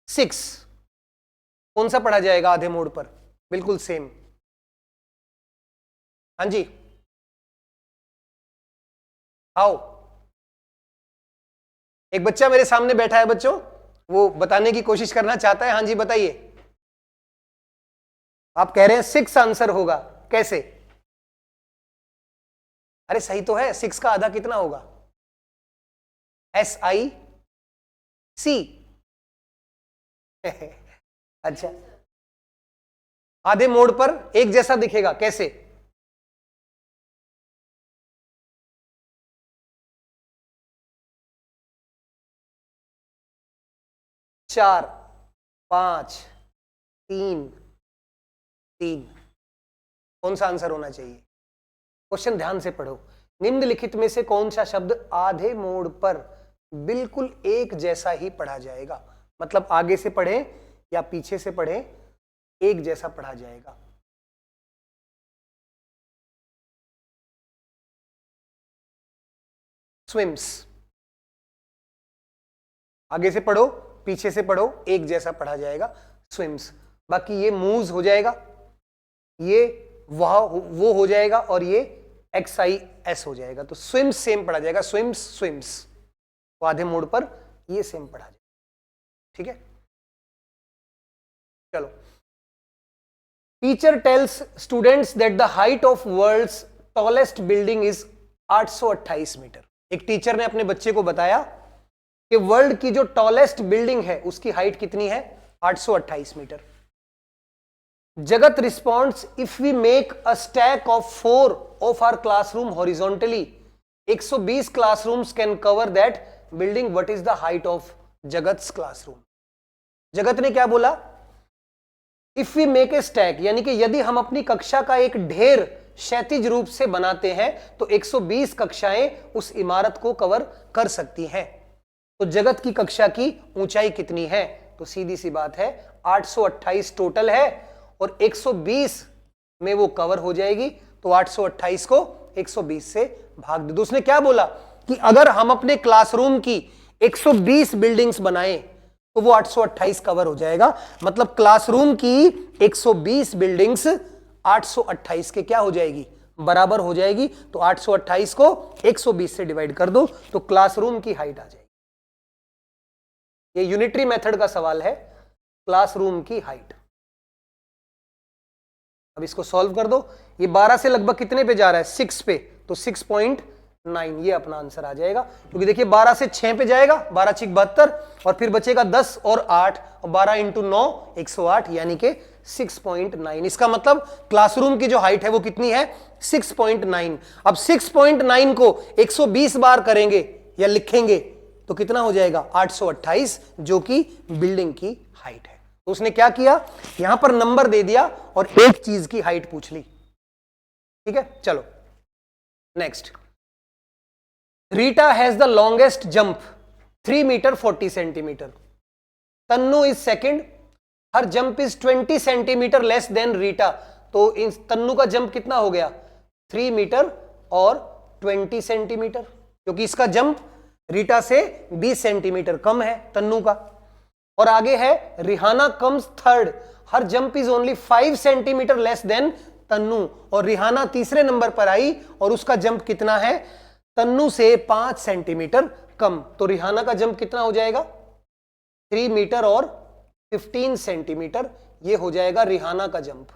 6, कौन सा पढ़ा जाएगा आधे मोड़ पर बिल्कुल सेम? हाँ जी, हाउ। एक बच्चा मेरे सामने बैठा है बच्चों, वो बताने की कोशिश करना चाहता है। हाँ जी बताइए। आप कह रहे हैं 6 आंसर होगा, कैसे? अरे सही तो है, 6 का आधा कितना होगा? SIC। अच्छा, आधे मोड़ पर एक जैसा दिखेगा, कैसे? चार, 5, 3, 3, कौन सा आंसर होना चाहिए? क्वेश्चन ध्यान से पढ़ो। निम्नलिखित में से कौन सा शब्द आधे मोड़ पर बिल्कुल एक जैसा ही पढ़ा जाएगा? मतलब आगे से पढ़े या पीछे से पढ़े, एक जैसा पढ़ा जाएगा। स्विम्स। आगे से पढ़ो पीछे से पढ़ो, एक जैसा पढ़ा जाएगा, स्विम्स। बाकी ये मूव्स हो जाएगा, ये वो हो जाएगा, और ये XIS हो जाएगा। तो स्विम्स सेम पढ़ा जाएगा, स्विम्स स्विम्स। तो आधे मोड़ पर ये सेम पढ़ा जाएगा, ठीक है। चलो, teacher tells students that the height of world's tallest building is 828 metre. एक टीचर ने अपने बच्चे को बताया कि वर्ल्ड की जो टॉलेस्ट बिल्डिंग है उसकी हाइट कितनी है? 828 metre. Jagat responds, if we make a stack of 4 of our classroom horizontally, 120 classrooms can cover that building, what is the height of Jagat's classroom? Jagat ने क्या बोला? If we make a stack, यानी कि यदि हम अपनी कक्षा का एक ढेर क्षैतिज रूप से बनाते हैं तो 120 कक्षाएं उस इमारत को कवर कर सकती हैं। तो जगत की कक्षा की ऊंचाई कितनी है? तो सीधी सी बात है, 828 टोटल है और 120 में वो कवर हो जाएगी। तो 828 को 120 से भाग दे दो। उसने क्या बोला कि अगर हम अपने क्लासरूम की 120 बिल्डिंग्स बनाएं तो वो 828 कवर हो जाएगा। मतलब क्लासरूम की 120 बिल्डिंग्स 828 के क्या हो जाएगी, बराबर हो जाएगी। तो 828 को 120 से डिवाइड कर दो तो क्लासरूम की हाइट आ जाएगी। ये यूनिटरी मेथड का सवाल है, क्लासरूम की हाइट। अब इसको सॉल्व कर दो। ये 12 से लगभग कितने पे जा रहा है, 6 पे, तो 6.9 ये अपना आंसर आ जाएगा। क्योंकि देखिए 12 से 6 पे जाएगा, 12 6 72 और फिर बचेगा 10 और 8 और 12 इंटू 9 108 यानी कि 6.9। इसका मतलब क्लासरूम की जो हाइट है वो कितनी है, 6.9। अब 6.9 को 120 बार करेंगे या लिखेंगे तो कितना हो जाएगा, 828, जो कि बिल्डिंग की हाइट है। तो उसने क्या किया, यहां पर नंबर दे दिया और एक चीज की हाइट पूछ ली। ठीक है, चलो next. Rita has the longest jump 3 metre 40 centimetre. Tannu is second, her jump is 20 centimetre less than Rita. तो इन तन्नू का जंप कितना हो गया, 3 मीटर और 20 सेंटीमीटर, क्योंकि इसका जंप रीटा से 20 सेंटीमीटर कम है तन्नू का। और आगे है Rihana comes third, her jump is only 5 centimetre less than Tannu. और रिहाना तीसरे नंबर पर आई और उसका जंप कितना है, तन्नू से 5 सेंटीमीटर कम। तो रिहाना का जंप कितना हो जाएगा, 3 मीटर और 15 सेंटीमीटर, ये हो जाएगा रिहाना का jump.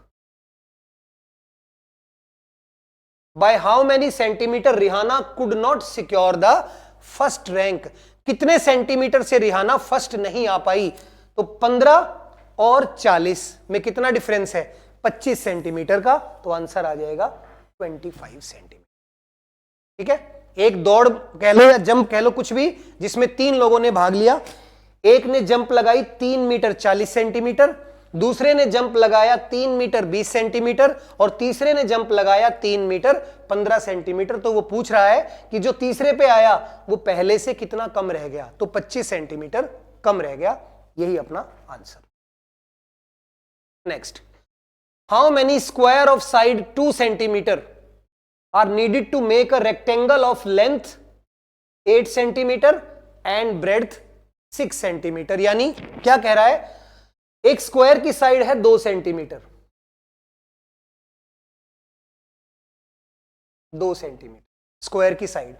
By how many centimetre Rihana could not secure the first rank. कितने सेंटीमीटर से रिहाना फर्स्ट नहीं आ पाई, तो 15 और 40 में कितना डिफरेंस है, 25 सेंटीमीटर का। तो आंसर आ जाएगा 25 सेंटीमीटर। ठीक है, एक दौड़ कह लो या जंप कह लो, कुछ भी, जिसमें 3 लोगों ने भाग लिया। एक ने जंप लगाई 3 मीटर 40 सेंटीमीटर, दूसरे ने जंप लगाया 3 मीटर 20 सेंटीमीटर और तीसरे ने जंप लगाया 3 मीटर 15 सेंटीमीटर। तो वो पूछ रहा है कि जो तीसरे पे आया वो पहले से कितना कम रह गया, तो 25 सेंटीमीटर कम रह गया। यही अपना answer. Next, how many square of side 2 centimetre are needed to make a rectangle of length 8 centimetre and breadth 6 centimetre. यानी क्या कह रहा है, एक स्क्वायर की साइड है 2 सेंटीमीटर, 2 सेंटीमीटर स्क्वायर की साइड।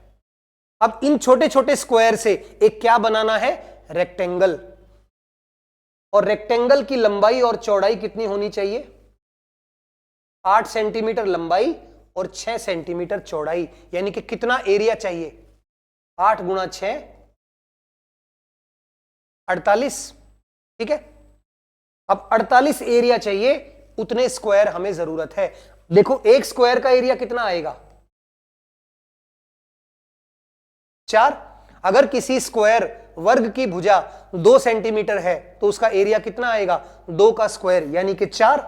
अब इन छोटे छोटे स्क्वायर से एक क्या बनाना है, रेक्टेंगल। और रेक्टेंगल की लंबाई और चौड़ाई कितनी होनी चाहिए, 8 सेंटीमीटर लंबाई और 6 सेंटीमीटर चौड़ाई। यानी कि कितना एरिया चाहिए, 8 गुणा 6 48। ठीक है, अब 48 एरिया चाहिए, उतने स्क्वायर हमें जरूरत है। देखो एक स्क्वायर का एरिया कितना आएगा, 4। अगर किसी स्क्वायर वर्ग की भुजा 2 सेंटीमीटर है तो उसका एरिया कितना आएगा, 2 का स्क्वायर यानी कि 4।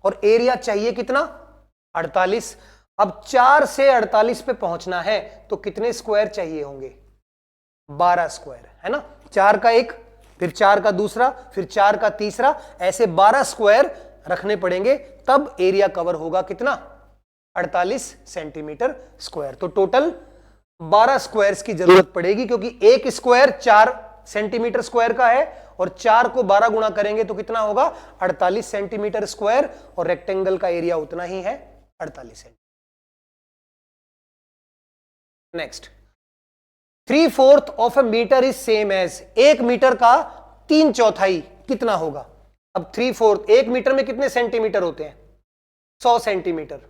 और एरिया चाहिए कितना, 48। अब 4 से 48 पे पहुंचना है तो कितने स्क्वायर चाहिए होंगे, 12 स्क्वायर, है ना। 4 का एक, फिर 4 का दूसरा, फिर 4 का तीसरा, ऐसे 12 स्क्वायर रखने पड़ेंगे, तब एरिया कवर होगा कितना, 48 सेंटीमीटर स्क्वायर। तो टोटल 12 स्क्वायर्स की जरूरत पड़ेगी, क्योंकि एक स्क्वायर 4 सेंटीमीटर स्क्वायर का है और 4 को 12 गुणा करेंगे तो कितना होगा, 48 सेंटीमीटर स्क्वायर। और रेक्टेंगल का एरिया उतना ही है, 48 centimetre. Next, 3/4 of a metre is same as, 1 metre का 3/4 कितना होगा। अब 3/4, 1 मीटर में कितने सेंटीमीटर होते हैं, 100 सेंटीमीटर।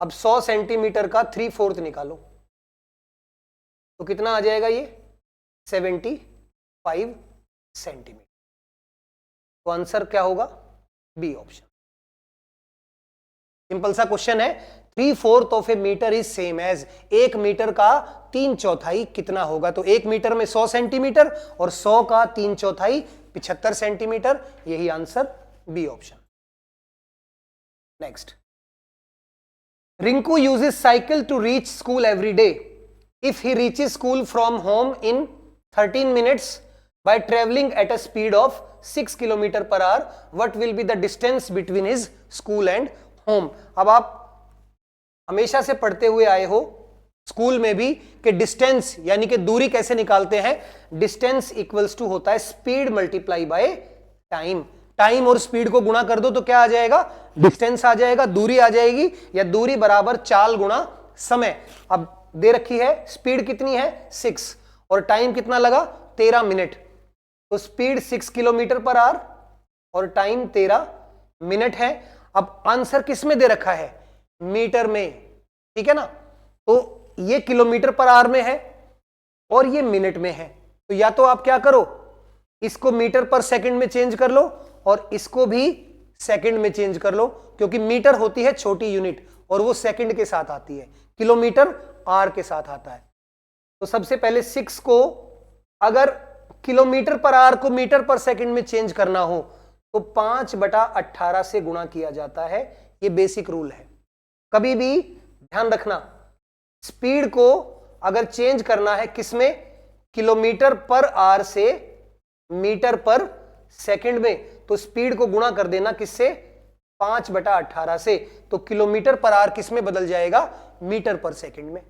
अब 100 सेंटीमीटर का 3/4 निकालो तो कितना आ जाएगा, ये 75 सेंटीमीटर। तो आंसर क्या होगा, बी ऑप्शन। सिंपल सा क्वेश्चन है, 3/4 of a metre is same as, 1 metre का 3/4 कितना होगा। तो 1 मीटर में 100 सेंटीमीटर और 100 का 3/4 75 सेंटीमीटर। यही answer B option. Next, Rinku uses cycle to reach school every day. If he reaches school from home in 13 minutes by traveling at a speed of 6 kilometre per hour, what will be the distance between his school and home। अब आप हमेशा से पढ़ते हुए आए हो school में भी कि डिस्टेंस यानी कि दूरी कैसे निकालते हैं, डिस्टेंस इक्वल्स टू होता है speed multiply by time. Time और स्पीड को गुणा कर दो तो क्या आ जाएगा, डिस्टेंस आ जाएगा, दूरी आ जाएगी, या दूरी बराबर चाल गुणा समय। अब दे रखी है स्पीड कितनी है 6 और टाइम कितना लगा 13 मिनट, तो स्पीड 6 किलोमीटर पर आवर और टाइम 13 मिनट है। अब आंसर किस में दे रखा है, मीटर में, ठीक है ना, तो ये किलोमीटर पर आवर में है और ये मिनट में है, तो या तो आप क्या करो, इसको मीटर पर सेकंड में चेंज कर लो और इसको भी सेकंड में चेंज कर लो, क्योंकि मीटर होती है छोटी यूनिट और वो सेकंड के साथ आती है, किलोमीटर आर के साथ आता है। तो सबसे पहले 6 को अगर किलोमीटर पर आर को मीटर पर सेकंड में चेंज करना हो तो 5/18 से गुणा किया जाता है। ये बेसिक रूल है, कभी भी ध्यान रखना, स्पीड को अगर चेंज करना है किसमें, किलोमीटर पर आर से मीटर पर सेकंड में, तो स्पीड को गुणा कर देना किससे, 5/18 से, तो किलोमीटर पर आर किस में बदल जाएगा, मीटर पर सेकंड में।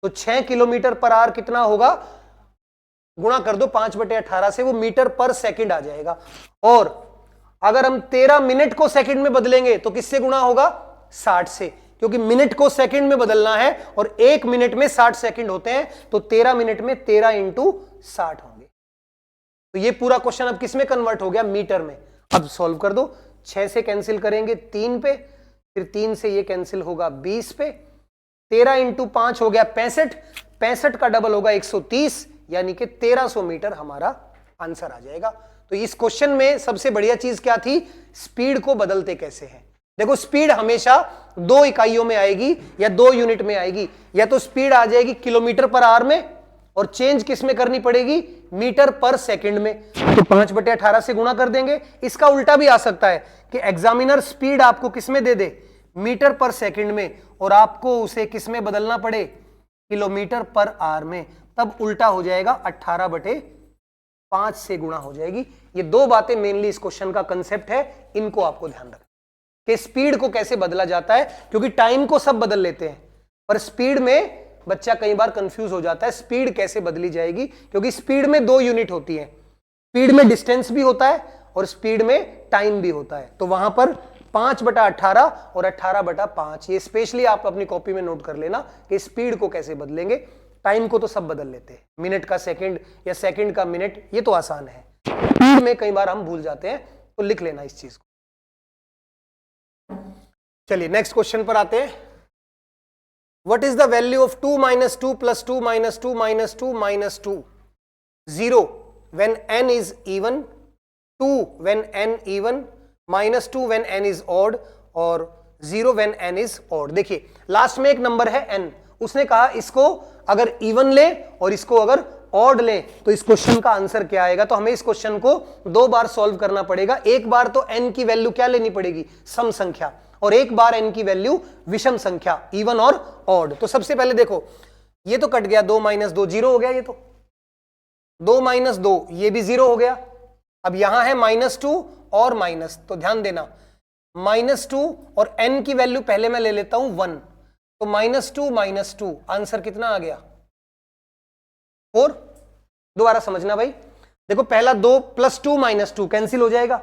तो 6 किलोमीटर पर आर कितना होगा, गुणा कर दो 5/18 से, वो मीटर पर सेकंड आ जाएगा। और अगर हम 13 मिनट को सेकंड में बदलेंगे तो किससे गुणा होगा, 60 से, क्योंकि मिनट को सेकंड में बदलना है और 1 मिनट में 60 सेकंड होते हैं, तो 13 मिनट में 13 इंटू 60 होंगे। तो ये पूरा क्वेश्चन अब किस में कन्वर्ट हो गया, मीटर में। अब सॉल्व कर दो, 6 से कैंसिल करेंगे 3 पे, फिर 3 से ये कैंसिल होगा 20 पे, 13 इंटू 5 हो गया 65, 65 का डबल होगा 130, यानी कि 1300 मीटर हमारा आंसर आ जाएगा। तो इस क्वेश्चन में सबसे बढ़िया चीज क्या थी, स्पीड को बदलते कैसे हैं। देखो स्पीड हमेशा 2 इकाइयों में आएगी या 2 यूनिट में आएगी, या तो स्पीड आ जाएगी किलोमीटर पर आवर में और चेंज किस में करनी पड़ेगी, मीटर पर सेकंड में, तो 5/18 से गुणा कर देंगे। इसका उल्टा भी आ सकता है कि एग्जामिनर स्पीड आपको किस में दे दे, मीटर पर सेकंड में, और आपको उसे किस में बदलना पड़े, किलोमीटर पर आवर में, तब उल्टा हो जाएगा, 18/5 से गुणा हो जाएगी। ये 2 बातें मेनली इस क्वेश्चन का कंसेप्ट है, इनको आपको ध्यान रखना कि स्पीड को कैसे बदला जाता है, क्योंकि टाइम को सब बदल लेते हैं पर स्पीड में बच्चा कई बार कंफ्यूज हो जाता है, स्पीड कैसे बदली जाएगी, क्योंकि स्पीड में 2 यूनिट होती है, स्पीड में डिस्टेंस भी होता है और स्पीड में टाइम भी होता है। तो वहां पर 5/18 और 18/5, ये स्पेशली आप अपनी कॉपी में नोट कर लेना कि स्पीड को कैसे बदलेंगे। टाइम को तो सब बदल लेते हैं, मिनट का सेकंड या सेकंड का मिनट, ये तो आसान है, स्पीड में कई बार हम भूल जाते हैं, तो लिख लेना इस चीज को। चलिए नेक्स्ट क्वेश्चन पर आते हैं। What is the value of 2 minus 2 plus 2 minus 2 minus 2 minus 2? 0 when n is even, 2 when n even, minus 2 when n is odd, और 0 when n is odd। देखिए लास्ट में एक नंबर है n, उसने कहा इसको अगर इवन ले और इसको अगर ऑड ले तो इस क्वेश्चन का आंसर क्या आएगा। तो हमें इस क्वेश्चन को 2 बार सॉल्व करना पड़ेगा। एक बार तो n की वैल्यू क्या लेनी पड़ेगी, सम संख्या, और एक बार n की वैल्यू विषम संख्या, इवन और ऑड। तो सबसे पहले देखो ये तो कट गया, 2 माइनस 2 0 हो गया, ये तो 2 माइनस 2 ये भी 0 हो गया। अब यहां है -2 और माइनस, तो ध्यान देना -2 और n की वैल्यू पहले मैं ले लेता हूं 1, तो -2 आंसर कितना आ गया 4। दोबारा समझना भाई, देखो पहला 2 + 2 - 2 कैंसिल हो जाएगा,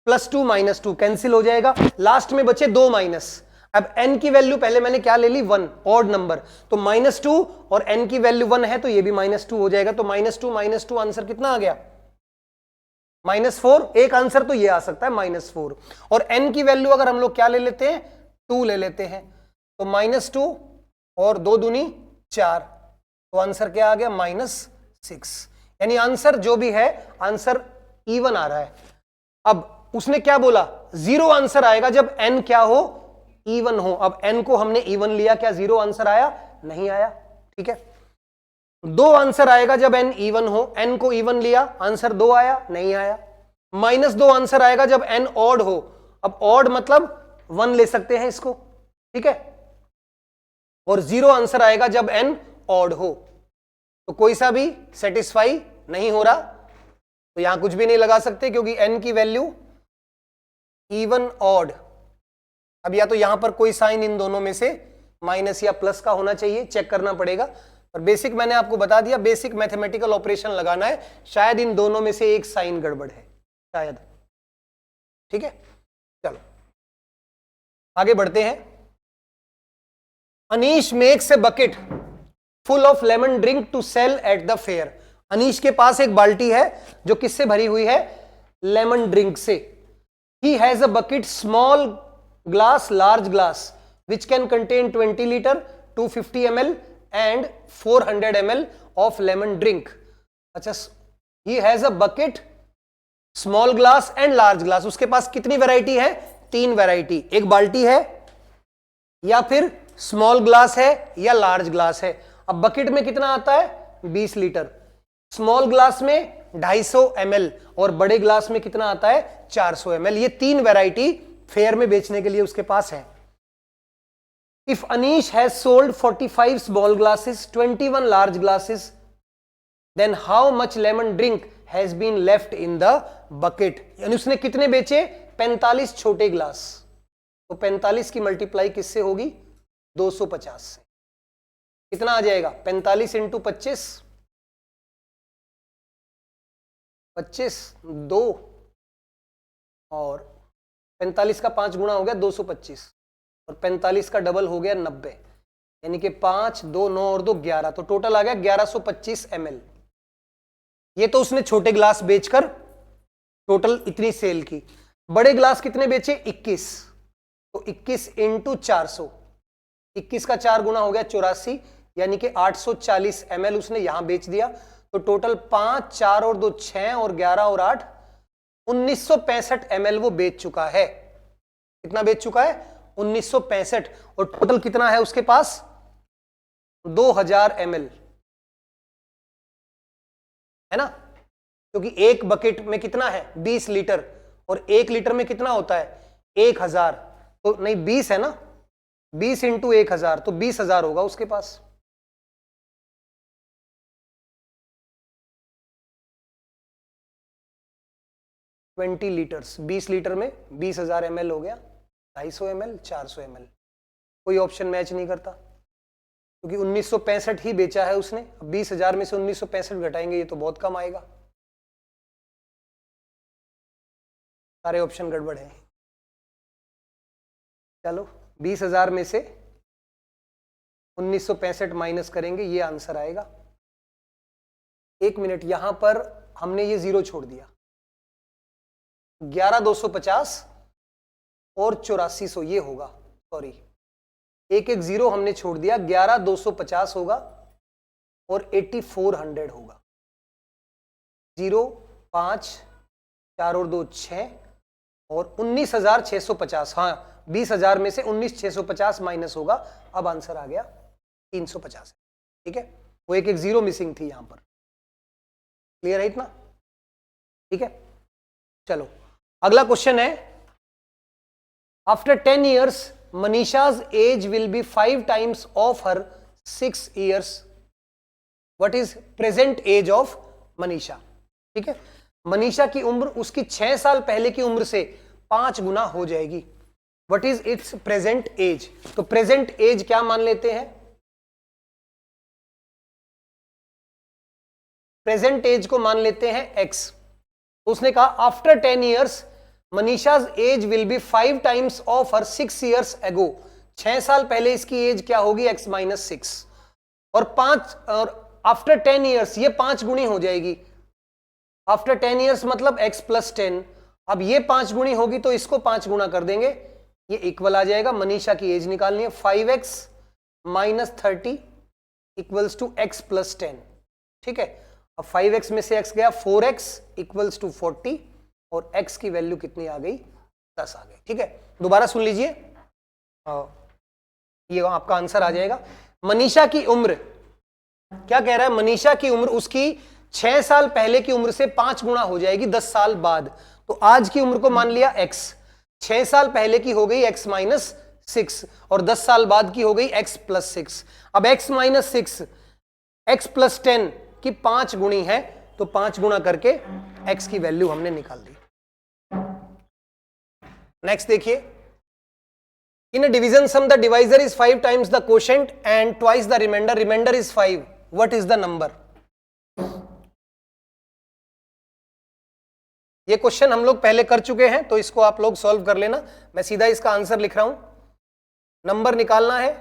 +2 - 2 कैंसिल हो जाएगा, लास्ट में बचे 2 माइनस। अब n की वैल्यू पहले मैंने क्या ले ली 1, ऑड नंबर, तो -2 और n की वैल्यू 1 है तो ये भी -2 हो जाएगा, तो -2 - 2 आंसर कितना आ गया -4। एक आंसर तो ये आ सकता है -4, और n की वैल्यू अगर हम लोग क्या ले लेते हैं 2 ले लेते हैं, तो -2 और 2 दूनी 4, तो आंसर क्या आ गया -6। यानी आंसर जो भी है आंसर इवन आ रहा है। अब उसने क्या बोला, 0 आंसर आएगा जब n क्या हो, इवन हो। अब n को हमने इवन लिया, क्या 0 आंसर आया, नहीं आया, ठीक है। 2 आंसर आएगा जब n इवन हो, n को इवन लिया, आंसर 2 आया, नहीं आया। -2 आंसर आएगा जब n ऑड हो, अब ऑड मतलब 1 ले सकते हैं इसको, ठीक है, और 0 आंसर आएगा जब n ऑड हो। तो कोई सा भी सेटिस्फाई नहीं हो रहा, तो यहां कुछ भी नहीं लगा सकते क्योंकि n की वैल्यू इवन ऑड, अब या तो यहां पर कोई साइन इन दोनों में से माइनस या प्लस का होना चाहिए, चेक करना पड़ेगा। और बेसिक मैंने आपको बता दिया, बेसिक मैथमेटिकल ऑपरेशन लगाना है, शायद इन दोनों में से एक साइन गड़बड़ है शायद। ठीक है, चलो आगे बढ़ते हैं। Anish makes a bucket full of lemon drink to sell at the fair. Anish के पास एक बाल्टी है जो किससे भरी हुई है? लेमन ड्रिंक से। He has a bucket small glass large glass which can contain 20 litre 250 ml and 400 ml of lemon drink. अच्छा, he has a bucket small glass and large glass. उसके पास कितनी वैरायटी है? 3 वैरायटी। एक बाल्टी है या फिर स्मॉल ग्लास है या लार्ज ग्लास है। अब बकेट में कितना आता है? 20 लीटर। स्मॉल ग्लास में 250 ml और बड़े ग्लास में कितना आता है? 400 ml। ये 3 वैरायटी फेयर में बेचने के लिए उसके पास है। If Anish has sold 45 small glasses 21 large glasses then how much lemon drink has been left in the bucket. यानी उसने कितने बेचे? 45 छोटे ग्लास। तो 45 की मल्टीप्लाई किससे होगी? 250 से। कितना आ जाएगा? 45 इंटू 25, 25 2 और 45 का 5 गुना हो गया 225 और 45 का डबल हो गया 90, यानी कि 5 2 9 और 2 11, तो टोटल आ गया 1125 ml। ये तो उसने छोटे ग्लास बेचकर टोटल इतनी सेल की। बड़े ग्लास कितने बेचे? 21, तो 21 इंटू 400, 21 का 4 गुना हो गया 84, यानी कि 840 ml उसने यहां बेच दिया। तो टोटल 5 4 और 2 6 और 11 और 8 1965 ml वो बेच चुका है। कितना बेच चुका है? 1965। और टोटल कितना है उसके पास? 2000 ml है ना, क्योंकि एक बकेट में कितना है? 20 लीटर और 1 लीटर में कितना होता है? 1000। तो नहीं 20 है ना, 20 इंटू 1000 तो 20,000 होगा उसके पास। ट्वेंटी लीटर्स, 20 लीटर में 20,000 ml हो गया। 250 ml 400 ml, कोई ऑप्शन मैच नहीं करता क्योंकि 1965 ही बेचा है उसने। 20,000 में से 1965 घटाएंगे, ये तो बहुत कम आएगा। सारे ऑप्शन गड़बड़ हैं। चलो 20,000 में से 1965 माइनस करेंगे, ये आंसर आएगा। 1 मिनट, यहां पर हमने ये 0 छोड़ दिया। 11,250 और 8400 ये होगा, सॉरी एक 0 हमने छोड़ दिया। 11,250 होगा और 8400 होगा। 0 5 4 और 2 6 और 19,650। हाँ, 20,000 में से 19,650 माइनस होगा। अब आंसर आ गया 350। ठीक है, वो एक 0 मिसिंग थी यहां पर। क्लियर है इतना? ठीक है, चलो अगला क्वेश्चन है। After 10 years Manisha's age will be 5 times of her 6 years। What is present age of Manisha? ठीक है, मनीषा की उम्र उसकी 6 साल पहले की उम्र से 5 गुना हो जाएगी। What is its present age? तो प्रेजेंट एज क्या मान लेते हैं? प्रेजेंट एज को मान लेते हैं x। उसने कहा after 10 years Manisha's age will be 5 times of her 6 years ago। 6 साल पहले इसकी एज क्या होगी? x माइनस 6 और 5 और आफ्टर 10 years ये 5 गुनी हो जाएगी। आफ्टर 10 years मतलब x प्लस 10। अब ये 5 गुनी होगी तो इसको 5 गुना कर देंगे, ये इक्वल आ जाएगा। मनीषा की एज निकालनी है। 5x minus 30 equals to x plus 10। ठीक है, अब 5x में से x गया, 4x इक्वल्स टू 40 और x की वैल्यू कितनी आ गई? 10 आ गई। ठीक है, दोबारा सुन लीजिए, ये आपका आंसर आ जाएगा। मनीषा की उम्र क्या कह रहा है? मनीषा की उम्र उसकी 6 साल पहले की उम्र से 5 गुना हो जाएगी 10 साल बाद। तो आज की उम्र को मान लिया x, 6 साल पहले की हो गई x माइनस 6 और 10 साल बाद की हो गई x प्लस 6। अब x माइनस 6 x प्लस 10 की 5 गुणी है, तो 5 गुना करके x की वैल्यू हमने निकाल दी। नेक्स्ट देखिए, In a division sum, the divisor is 5 times the quotient and twice the remainder. Remainder is 5. What is the number? ये क्वेश्चन हम लोग पहले कर चुके हैं, तो इसको आप लोग सॉल्व कर लेना। मैं सीधा इसका आंसर लिख रहा हूं। नंबर निकालना है,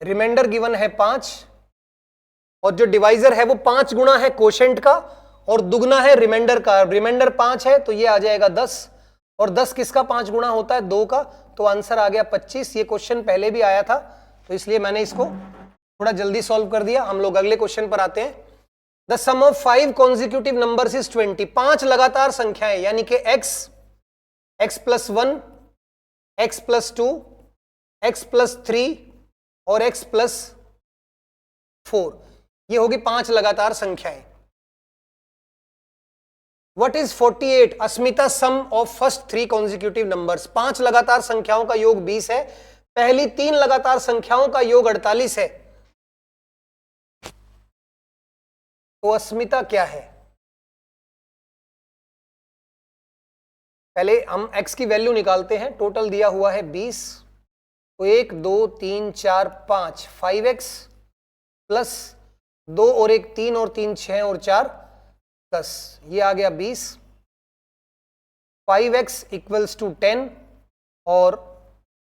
रिमाइंडर गिवन है 5 और जो डिवाइजर है वो 5 गुना है कोशेंट का और दुगना है रिमाइंडर का। रिमाइंडर 5 है तो ये आ जाएगा 10 और 10 किसका 5 गुना होता है? 2 का, तो आंसर आ गया 25। ये क्वेश्चन पहले भी आया था तो इसलिए मैंने इसको थोड़ा जल्दी सॉल्व कर दिया। हम लोग अगले क्वेश्चन पर आते हैं। The sum of 5 consecutive numbers is 20। 5 लगातार संख्याएं यानी कि x plus 1, x plus 2, x plus 3 और x प्लस 4, ये होगी 5 लगातार संख्याएं। What is 48? अस्मिता sum of first 3 consecutive numbers. 5 लगातार संख्याओं का योग 20 है, पहली 3 लगातार संख्याओं का योग 48 है, तो अस्मिता क्या है? पहले हम x की वैल्यू निकालते हैं। टोटल दिया हुआ है 20, तो 1 2 3 4 5 5x प्लस 2 और 1 3 और 3 6 और 4 10, ये आ गया 20। 5x इक्वल्स टू 10 और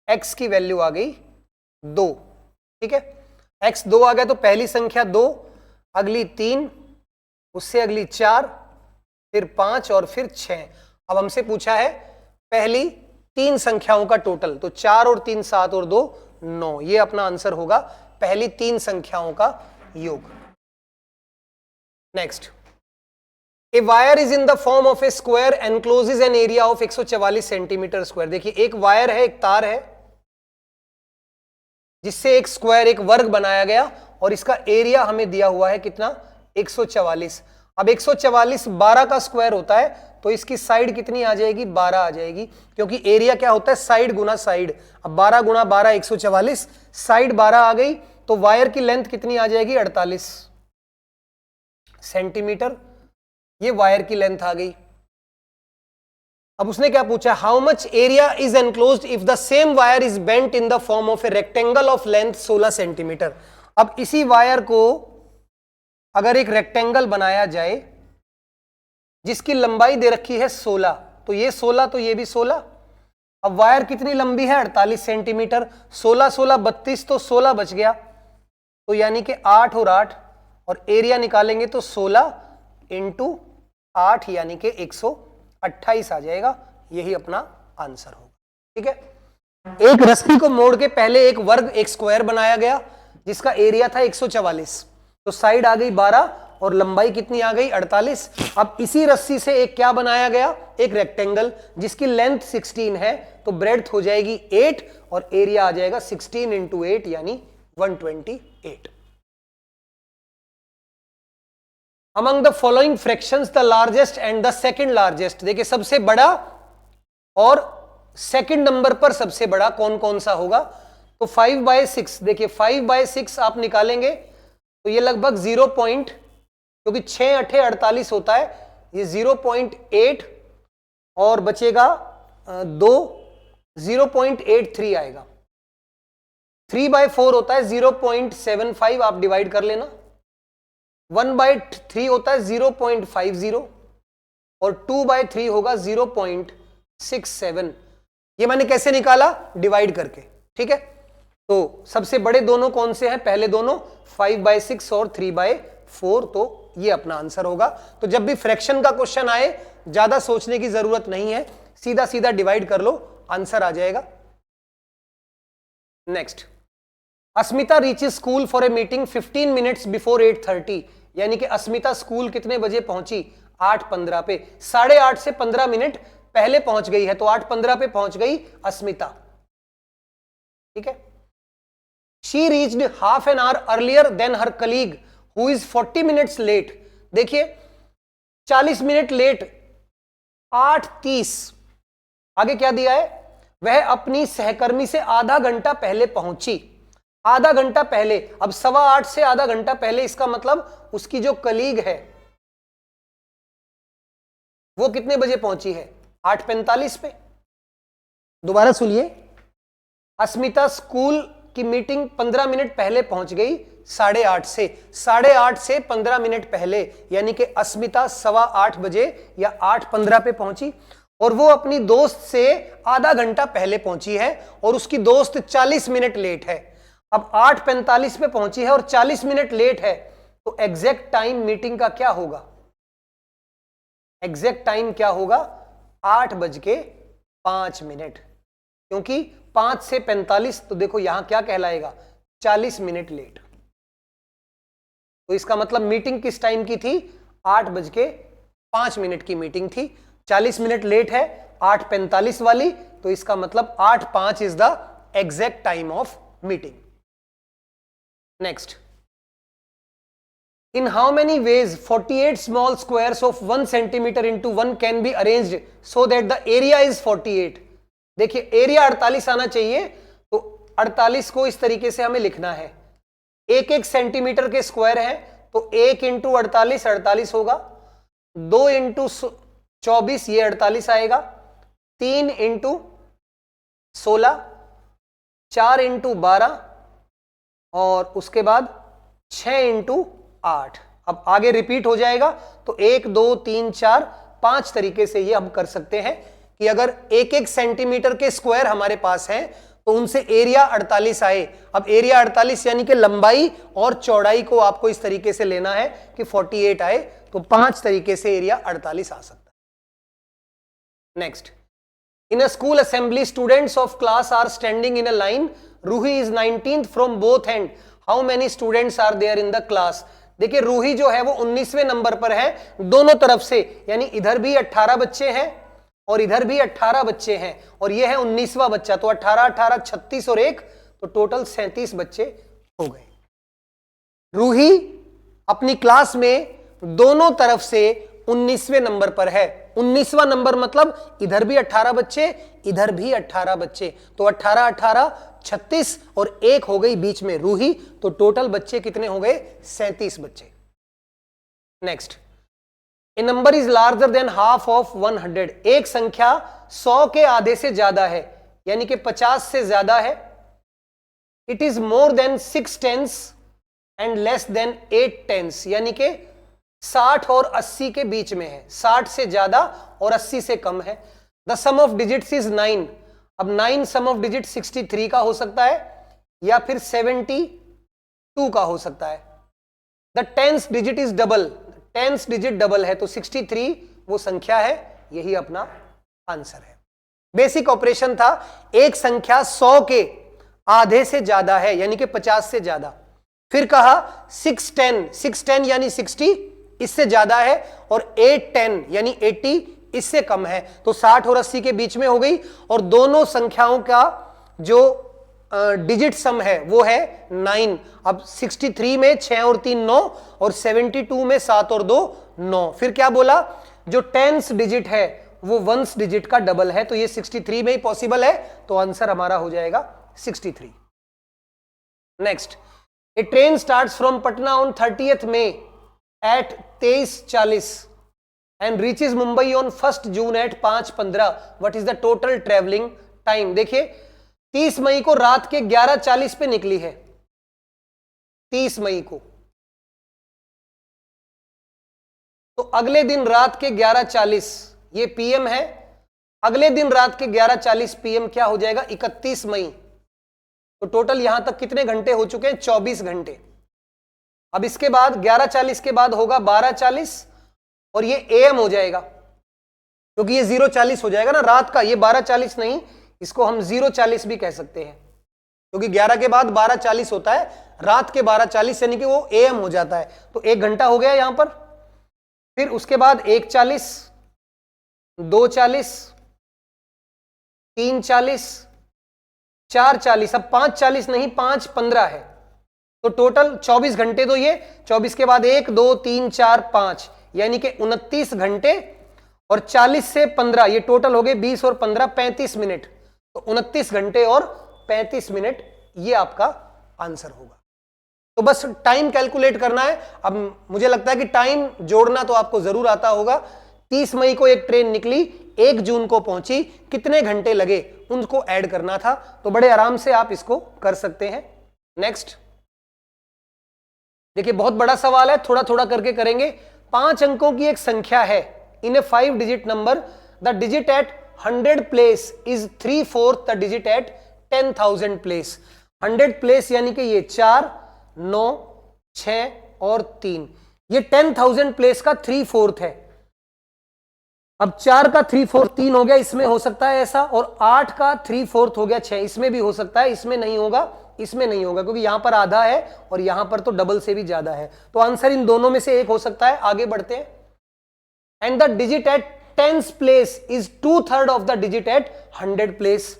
x की वैल्यू आ गई 2। ठीक है, x 2 आ गया तो पहली संख्या 2, अगली 3, उससे अगली 4, फिर 5 और फिर 6। अब हमसे पूछा है पहली 3 संख्याओं का टोटल, तो 4 और 3 7 और 2 9, ये अपना आंसर होगा पहली 3 संख्याओं का योग। Next, a wire is in the form of A square encloses an area of 144 centimetre square. देखिए एक वायर है, एक तार है जिससे एक स्क्वायर, एक वर्ग बनाया गया और इसका एरिया हमें दिया हुआ है कितना? 144। अब 144 12 का स्क्वायर होता है तो इसकी साइड कितनी आ जाएगी? 12 आ जाएगी, क्योंकि एरिया क्या होता है? साइड गुना साइड। अब 12 गुना 12 144, साइड 12 आ गई तो वायर की लेंथ कितनी आ जाएगी? 48 सेंटीमीटर। ये वायर की लेंथ आ गई। अब उसने क्या पूछा? How much area is enclosed if the same wire is bent in the form of a rectangle of length 16 centimetre. अब इसी वायर को अगर एक रेक्टेंगल बनाया जाए जिसकी लंबाई दे रखी है 16, तो ये 16 तो ये भी 16। अब वायर कितनी लंबी है? 48 सेंटीमीटर। 16 16 32, तो 16 बच गया, तो यानी कि 8 और 8, और एरिया निकालेंगे तो 16 इंटू 8 यानी कि 128 आ जाएगा। यही अपना आंसर होगा। ठीक है, एक रस्सी को मोड़ के पहले एक वर्ग, एक स्क्वायर बनाया गया जिसका एरिया था 144, तो साइड आ गई 12 और लंबाई कितनी आ गई? 48। अब इसी रस्सी से एक क्या बनाया गया? एक रेक्टेंगल जिसकी लेंथ 16 है, तो ब्रेड्थ हो जाएगी 8 और एरिया आ जाएगा 16 इंटू 8 यानी 128। Among the following fractions the largest and the second largest, देखिए सबसे बड़ा और सेकंड नंबर पर सबसे बड़ा कौन कौन सा होगा? तो 5/6, देखिए 5/6 आप निकालेंगे तो ये लगभग 0 पॉइंट, क्योंकि 6 8 48 होता है, ये 0.8 और बचेगा 2, 0.83 आएगा। 3/4 होता है 0.75, आप डिवाइड कर लेना। 1/3 होता है 0.50 और 2/3 होगा 0.67। ये मैंने कैसे निकाला? डिवाइड करके। ठीक है, तो सबसे बड़े दोनों कौन से हैं? पहले दोनों 5/6 और 3/4, तो ये अपना आंसर होगा। तो जब भी फ्रैक्शन का क्वेश्चन आए ज्यादा सोचने की जरूरत नहीं है, सीधा सीधा डिवाइड कर लो, आंसर आ जाएगा। Next, Asmita reaches school for a meeting 15 minutes before 8:30, यानी कि अस्मिता स्कूल कितने बजे पहुंची? 8:15 पे। 8:30 से 15 मिनट पहले पहुंच गई है, तो 8:15 पे पहुंच गई अस्मिता। ठीक है, she reached half an hour earlier than her colleague who is 40 minutes late. देखिए 40 मिनट लेट, 8:30। आगे क्या दिया है? वह अपनी सहकर्मी से आधा घंटा पहले पहुंची। आधा घंटा पहले, अब 8:15 से आधा घंटा पहले, इसका मतलब उसकी जो कलीग है वो कितने बजे पहुंची है? 8:45 पे। दोबारा सुनिए, अस्मिता स्कूल की मीटिंग 15 मिनट पहले पहुंच गई 8:30 से। 8:30 से 15 मिनट पहले, यानी कि अस्मिता 8:15 बजे या 8:15 पे पहुंची, और वो अपनी दोस्त से आधा घंटा पहले पहुंची है, और उसकी दोस्त 40 मिनट लेट है। अब 8:45 पे पहुंची है और 40 मिनट लेट है, तो एग्जैक्ट टाइम मीटिंग का क्या होगा? एग्जैक्ट टाइम क्या होगा? 8:05, क्योंकि 5 से 45, तो देखो यहां क्या कहलाएगा? 40 मिनट लेट। तो इसका मतलब मीटिंग किस टाइम की थी? 8:05 की मीटिंग थी, 40 मिनट लेट है 8:45 वाली, तो इसका मतलब 8:05 is the exact time of meeting. Next, in how many ways 48 small squares of 1 centimeter into 1 can be arranged so that the area is 48? देखिए एरिया 48 आना चाहिए, तो 48 को इस तरीके से हमें लिखना है, एक एक सेंटीमीटर के स्क्वायर है, तो 1 इंटू 48 48 होगा, 2 इंटू 24 ये 48 आएगा, 3 इंटू 16, 4 इंटू 12, और उसके बाद 6 इंटू 8। अब आगे रिपीट हो जाएगा, तो 1 2 3 4 5 तरीके से ये हम कर सकते हैं कि अगर एक एक सेंटीमीटर के स्क्वायर हमारे पास हैं तो उनसे एरिया 48 आए। अब एरिया 48 यानी कि लंबाई और चौड़ाई को आपको इस तरीके से लेना है कि 48 आए, तो 5 तरीके से एरिया 48 आ सकता है। Next, in a school assembly students of class are standing in a line, Ruhi is 19th from both end, how many students are there in the class? देखिए रूही जो है वो 19वें नंबर पर है दोनों तरफ से, यानी इधर भी 18 बच्चे हैं और इधर भी 18 बच्चे हैं, और ये है 19वां बच्चा, तो 18 18 36 और 1, तो टोटल 37 बच्चे हो गए। रूही अपनी क्लास में दोनों तरफ से 19वें नंबर पर है। 19वां नंबर मतलब इधर भी 18 बच्चे, इधर भी 18 बच्चे, तो 18 18 36 और 1 हो गई बीच में रूही, तो टोटल बच्चे कितने हो गए? 37 बच्चे। Next, A number is larger than half of 100, एक संख्या 100 के आधे से ज्यादा है, यानी कि 50 से ज्यादा है। It is more than 6 tens and less than 8 tens, यानी कि 60 और 80 के बीच में है, 60 से ज्यादा और 80 से कम है। The sum of digits is 9, अब 9 सम ऑफ डिजिट 63 का हो सकता है या फिर 72 का हो सकता है। The tens digit is double, tens digit double है, तो 63 वो संख्या है, यही अपना आंसर है। बेसिक ऑपरेशन था, एक संख्या 100 के आधे से ज्यादा है यानी कि 50 से ज्यादा, फिर कहा 610 यानी 60 इससे ज्यादा है, और 810 यानी 80 इससे कम है, तो 60 और 80 के बीच में हो गई, और दोनों संख्याओं का जो डिजिट सम है वो है 9। अब 63 में 6 और 3 9, और 72 में 7 और 2 9। फिर क्या बोला? जो टेंस डिजिट है वो वंस डिजिट का डबल है, तो ये 63 में ही पॉसिबल है, तो आंसर हमारा हो जाएगा 63। Next, A train starts from Patna on 30th May at 23:40 and reaches Mumbai on 1st June at 5:15. What is the total traveling time? देखिए 30 मई को रात के 11:40 पे निकली है, 30 मई को, तो अगले दिन रात के 11:40 ये पीएम है, अगले दिन रात के 11:40 पीएम क्या हो जाएगा? 31 मई। तो टोटल यहां तक कितने घंटे हो चुके हैं? 24 घंटे। अब इसके बाद 11:40 के बाद होगा 12:40 और ये एएम हो जाएगा, क्योंकि ये 0:40 हो जाएगा ना रात का, ये 12:40 नहीं, इसको हम 0:40 भी कह सकते हैं, क्योंकि 11 के बाद 12:40 होता है, रात के 12:40 यानी कि वो एएम हो जाता है, तो 1 घंटा हो गया यहां पर। फिर उसके बाद 1:40, 2:40, 3:40, 4:40, अब 5:40 नहीं 5:15 है, तो टोटल 24 घंटे। तो ये 24 के बाद 1 2 3 4 5 यानी कि 29 घंटे, और 40 से 15 ये टोटल हो गए 20 और 15 35 मिनट, तो 29 घंटे और 35 मिनट ये आपका आंसर होगा। तो बस टाइम कैलकुलेट करना है। अब मुझे लगता है कि टाइम जोड़ना तो आपको जरूर आता होगा, 30 मई को एक ट्रेन निकली, 1 जून को पहुंची, कितने घंटे लगे उनको ऐड करना था। तो बड़े आराम से आप इसको कर सकते हैं। नेक्स्ट देखिए, बहुत बड़ा सवाल है, थोड़ा थोड़ा करके करेंगे। 5 अंकों की एक संख्या है, in a 5 digit number, the digit at 100 place is 3/4 the digit at 10,000 place. 100 place यानी कि ये 4, 9, 6 और 3, ये 10,000 प्लेस का 3/4 है। अब 4 का 3/4 3 हो गया, इसमें हो सकता है ऐसा, और 8 का 3/4 हो गया 6, इसमें भी हो सकता है, इसमें नहीं होगा, इसमें नहीं होगा, क्योंकि यहां पर आधा है और यहां पर तो डबल से भी ज्यादा है। तो आंसर इन दोनों में से एक हो सकता है। आगे बढ़ते हैं। And the digit at 10th place is 2/3 of the digit at 100 place.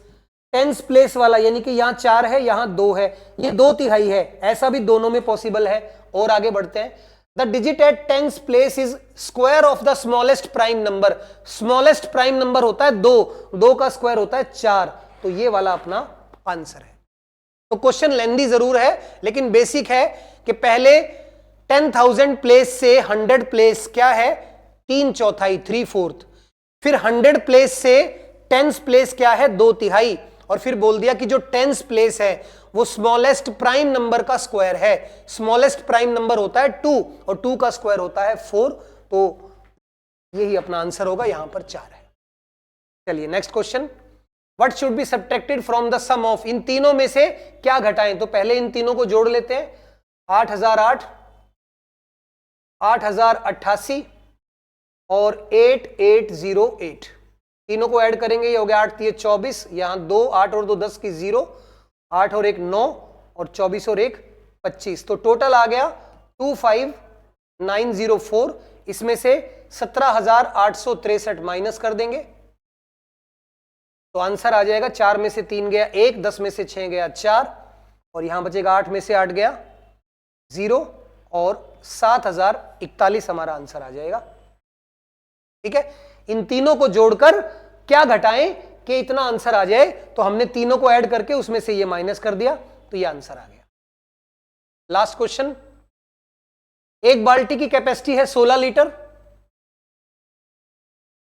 10th place वाला यानी कि यहां 4 है, यहां 2 है, ये 2/3 है, ऐसा भी दोनों में पॉसिबल है। और आगे बढ़ते हैं। The digit at 10th place is square of the smallest prime number. Smallest prime number होता है 2 का स्क्वायर होता है 4। तो ये वाला अपना आंसर है। तो क्वेश्चन लेंदी जरूर है, लेकिन बेसिक है कि पहले 10,000 प्लेस से 100 प्लेस क्या है, 3/4 3/4। फिर 100 प्लेस से 10th प्लेस क्या है, 2/3। और फिर बोल दिया कि जो 10th प्लेस है वो स्मॉलेस्ट प्राइम नंबर का स्क्वायर है। स्मॉलेस्ट प्राइम नंबर होता है 2 और 2 का स्क्वायर होता है 4। तो यही अपना आंसर होगा, यहां पर 4 है। चलिए next question. What should be subtracted from the sum of, इन तीनों में से क्या घटाएं। तो पहले इन तीनों को जोड़ लेते हैं। 8008, 8088 और 8808, तीनों को ऐड करेंगे, ये हो गया 8 3 24, यहां 2 8 और 2 10 की 0, 8 और 1 9 और 24 और 1 25। तो टोटल आ गया 25904। इसमें से 17,863 माइनस कर देंगे तो आंसर आ जाएगा 4 में से 3 गया 1, 10 में से 6 गया 4, और यहां बचेगा 8 में से 8 गया 0, और 7,041 हमारा आंसर आ जाएगा। ठीक है, इन तीनों को जोड़कर क्या घटाएं कि इतना आंसर आ जाए। तो हमने तीनों को ऐड करके उसमें से ये माइनस कर दिया, तो ये आंसर आ गया। Last question. एक बाल्टी की कैपेसिटी है 16 litre.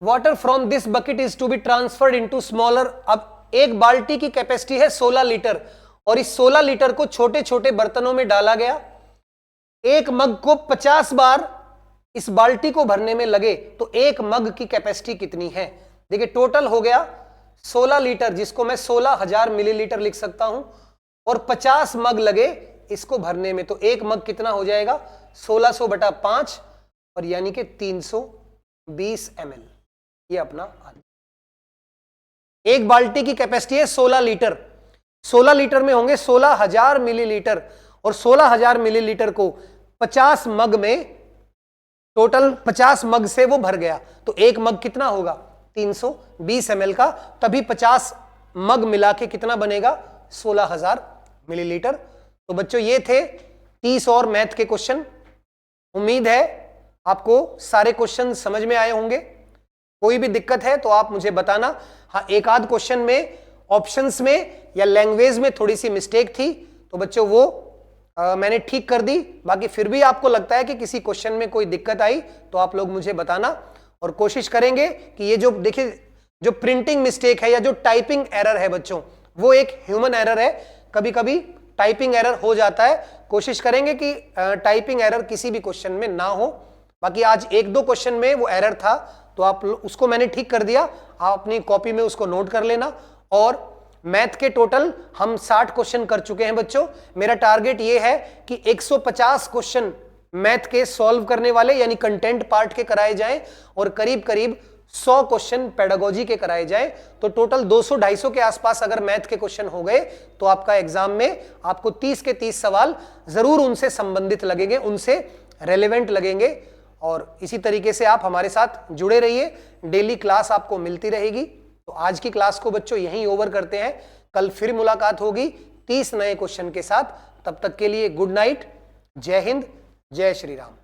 Water from this bucket is to be transferred into smaller. अब एक बाल्टी की कैपेसिटी है 16 लीटर और इस 16 लीटर को छोटे छोटे बर्तनों में डाला गया। एक मग को 50 बार इस बाल्टी को भरने में लगे तो एक मग की कैपेसिटी कितनी है। देखिए टोटल हो गया 16 लीटर, जिसको मैं 16,000 मिलीलीटर लिख सकता हूं, और 50 मग लगे इसको भरने में, तो एक मग कितना हो जाएगा 1600/5, और यानी कि 320 ml। ये अपना एक बाल्टी की कैपेसिटी है 16 लीटर। 16 लीटर में होंगे 16,000 मिलीलीटर, और 16,000 मिलीलीटर को 50 मग में, टोटल 50 मग से वो भर गया, तो एक मग कितना होगा 320 ml का। तभी 50 मग मिला के कितना बनेगा 16,000 मिलीलीटर। तो बच्चों ये थे 30 और मैथ के क्वेश्चन। उम्मीद है आपको सारे क्वेश्चन समझ में आए होंगे। कोई भी दिक्कत है तो आप मुझे बताना। हाँ, एक आध क्वेश्चन में ऑप्शंस में या लैंग्वेज में थोड़ी सी मिस्टेक थी, तो बच्चों वो मैंने ठीक कर दी। बाकी फिर भी आपको लगता है कि किसी क्वेश्चन में कोई दिक्कत आई तो आप लोग मुझे बताना, और कोशिश करेंगे कि ये जो देखिए जो प्रिंटिंग मिस्टेक है या जो टाइपिंग एरर है बच्चों, वो एक ह्यूमन एरर है। कभी कभी टाइपिंग एरर हो जाता है, कोशिश करेंगे कि टाइपिंग एरर किसी भी क्वेश्चन में ना हो। बाकी आज 1-2 क्वेश्चन में वो एरर था तो आप उसको मैंने ठीक कर दिया, आप अपनी कॉपी में उसको नोट कर लेना। और मैथ के टोटल हम 60 क्वेश्चन कर चुके हैं बच्चों। मेरा टारगेट ये है कि 150 क्वेश्चन मैथ के सॉल्व करने वाले यानी कंटेंट पार्ट के कराए जाएं, और करीब करीब 100 क्वेश्चन पेडागोजी के कराए जाएं। तो टोटल 200-250 के आसपास अगर मैथ के क्वेश्चन हो गए तो आपका एग्जाम में आपको 30 के 30 सवाल जरूर उनसे संबंधित लगेंगे, उनसे रेलेवेंट लगेंगे। और इसी तरीके से आप हमारे साथ जुड़े रहिए, डेली क्लास आपको मिलती रहेगी। तो आज की क्लास को बच्चों यहीं ओवर करते हैं। कल फिर मुलाकात होगी 30 नए क्वेश्चन के साथ। तब तक के लिए गुड नाइट, जय हिंद, जय श्री राम।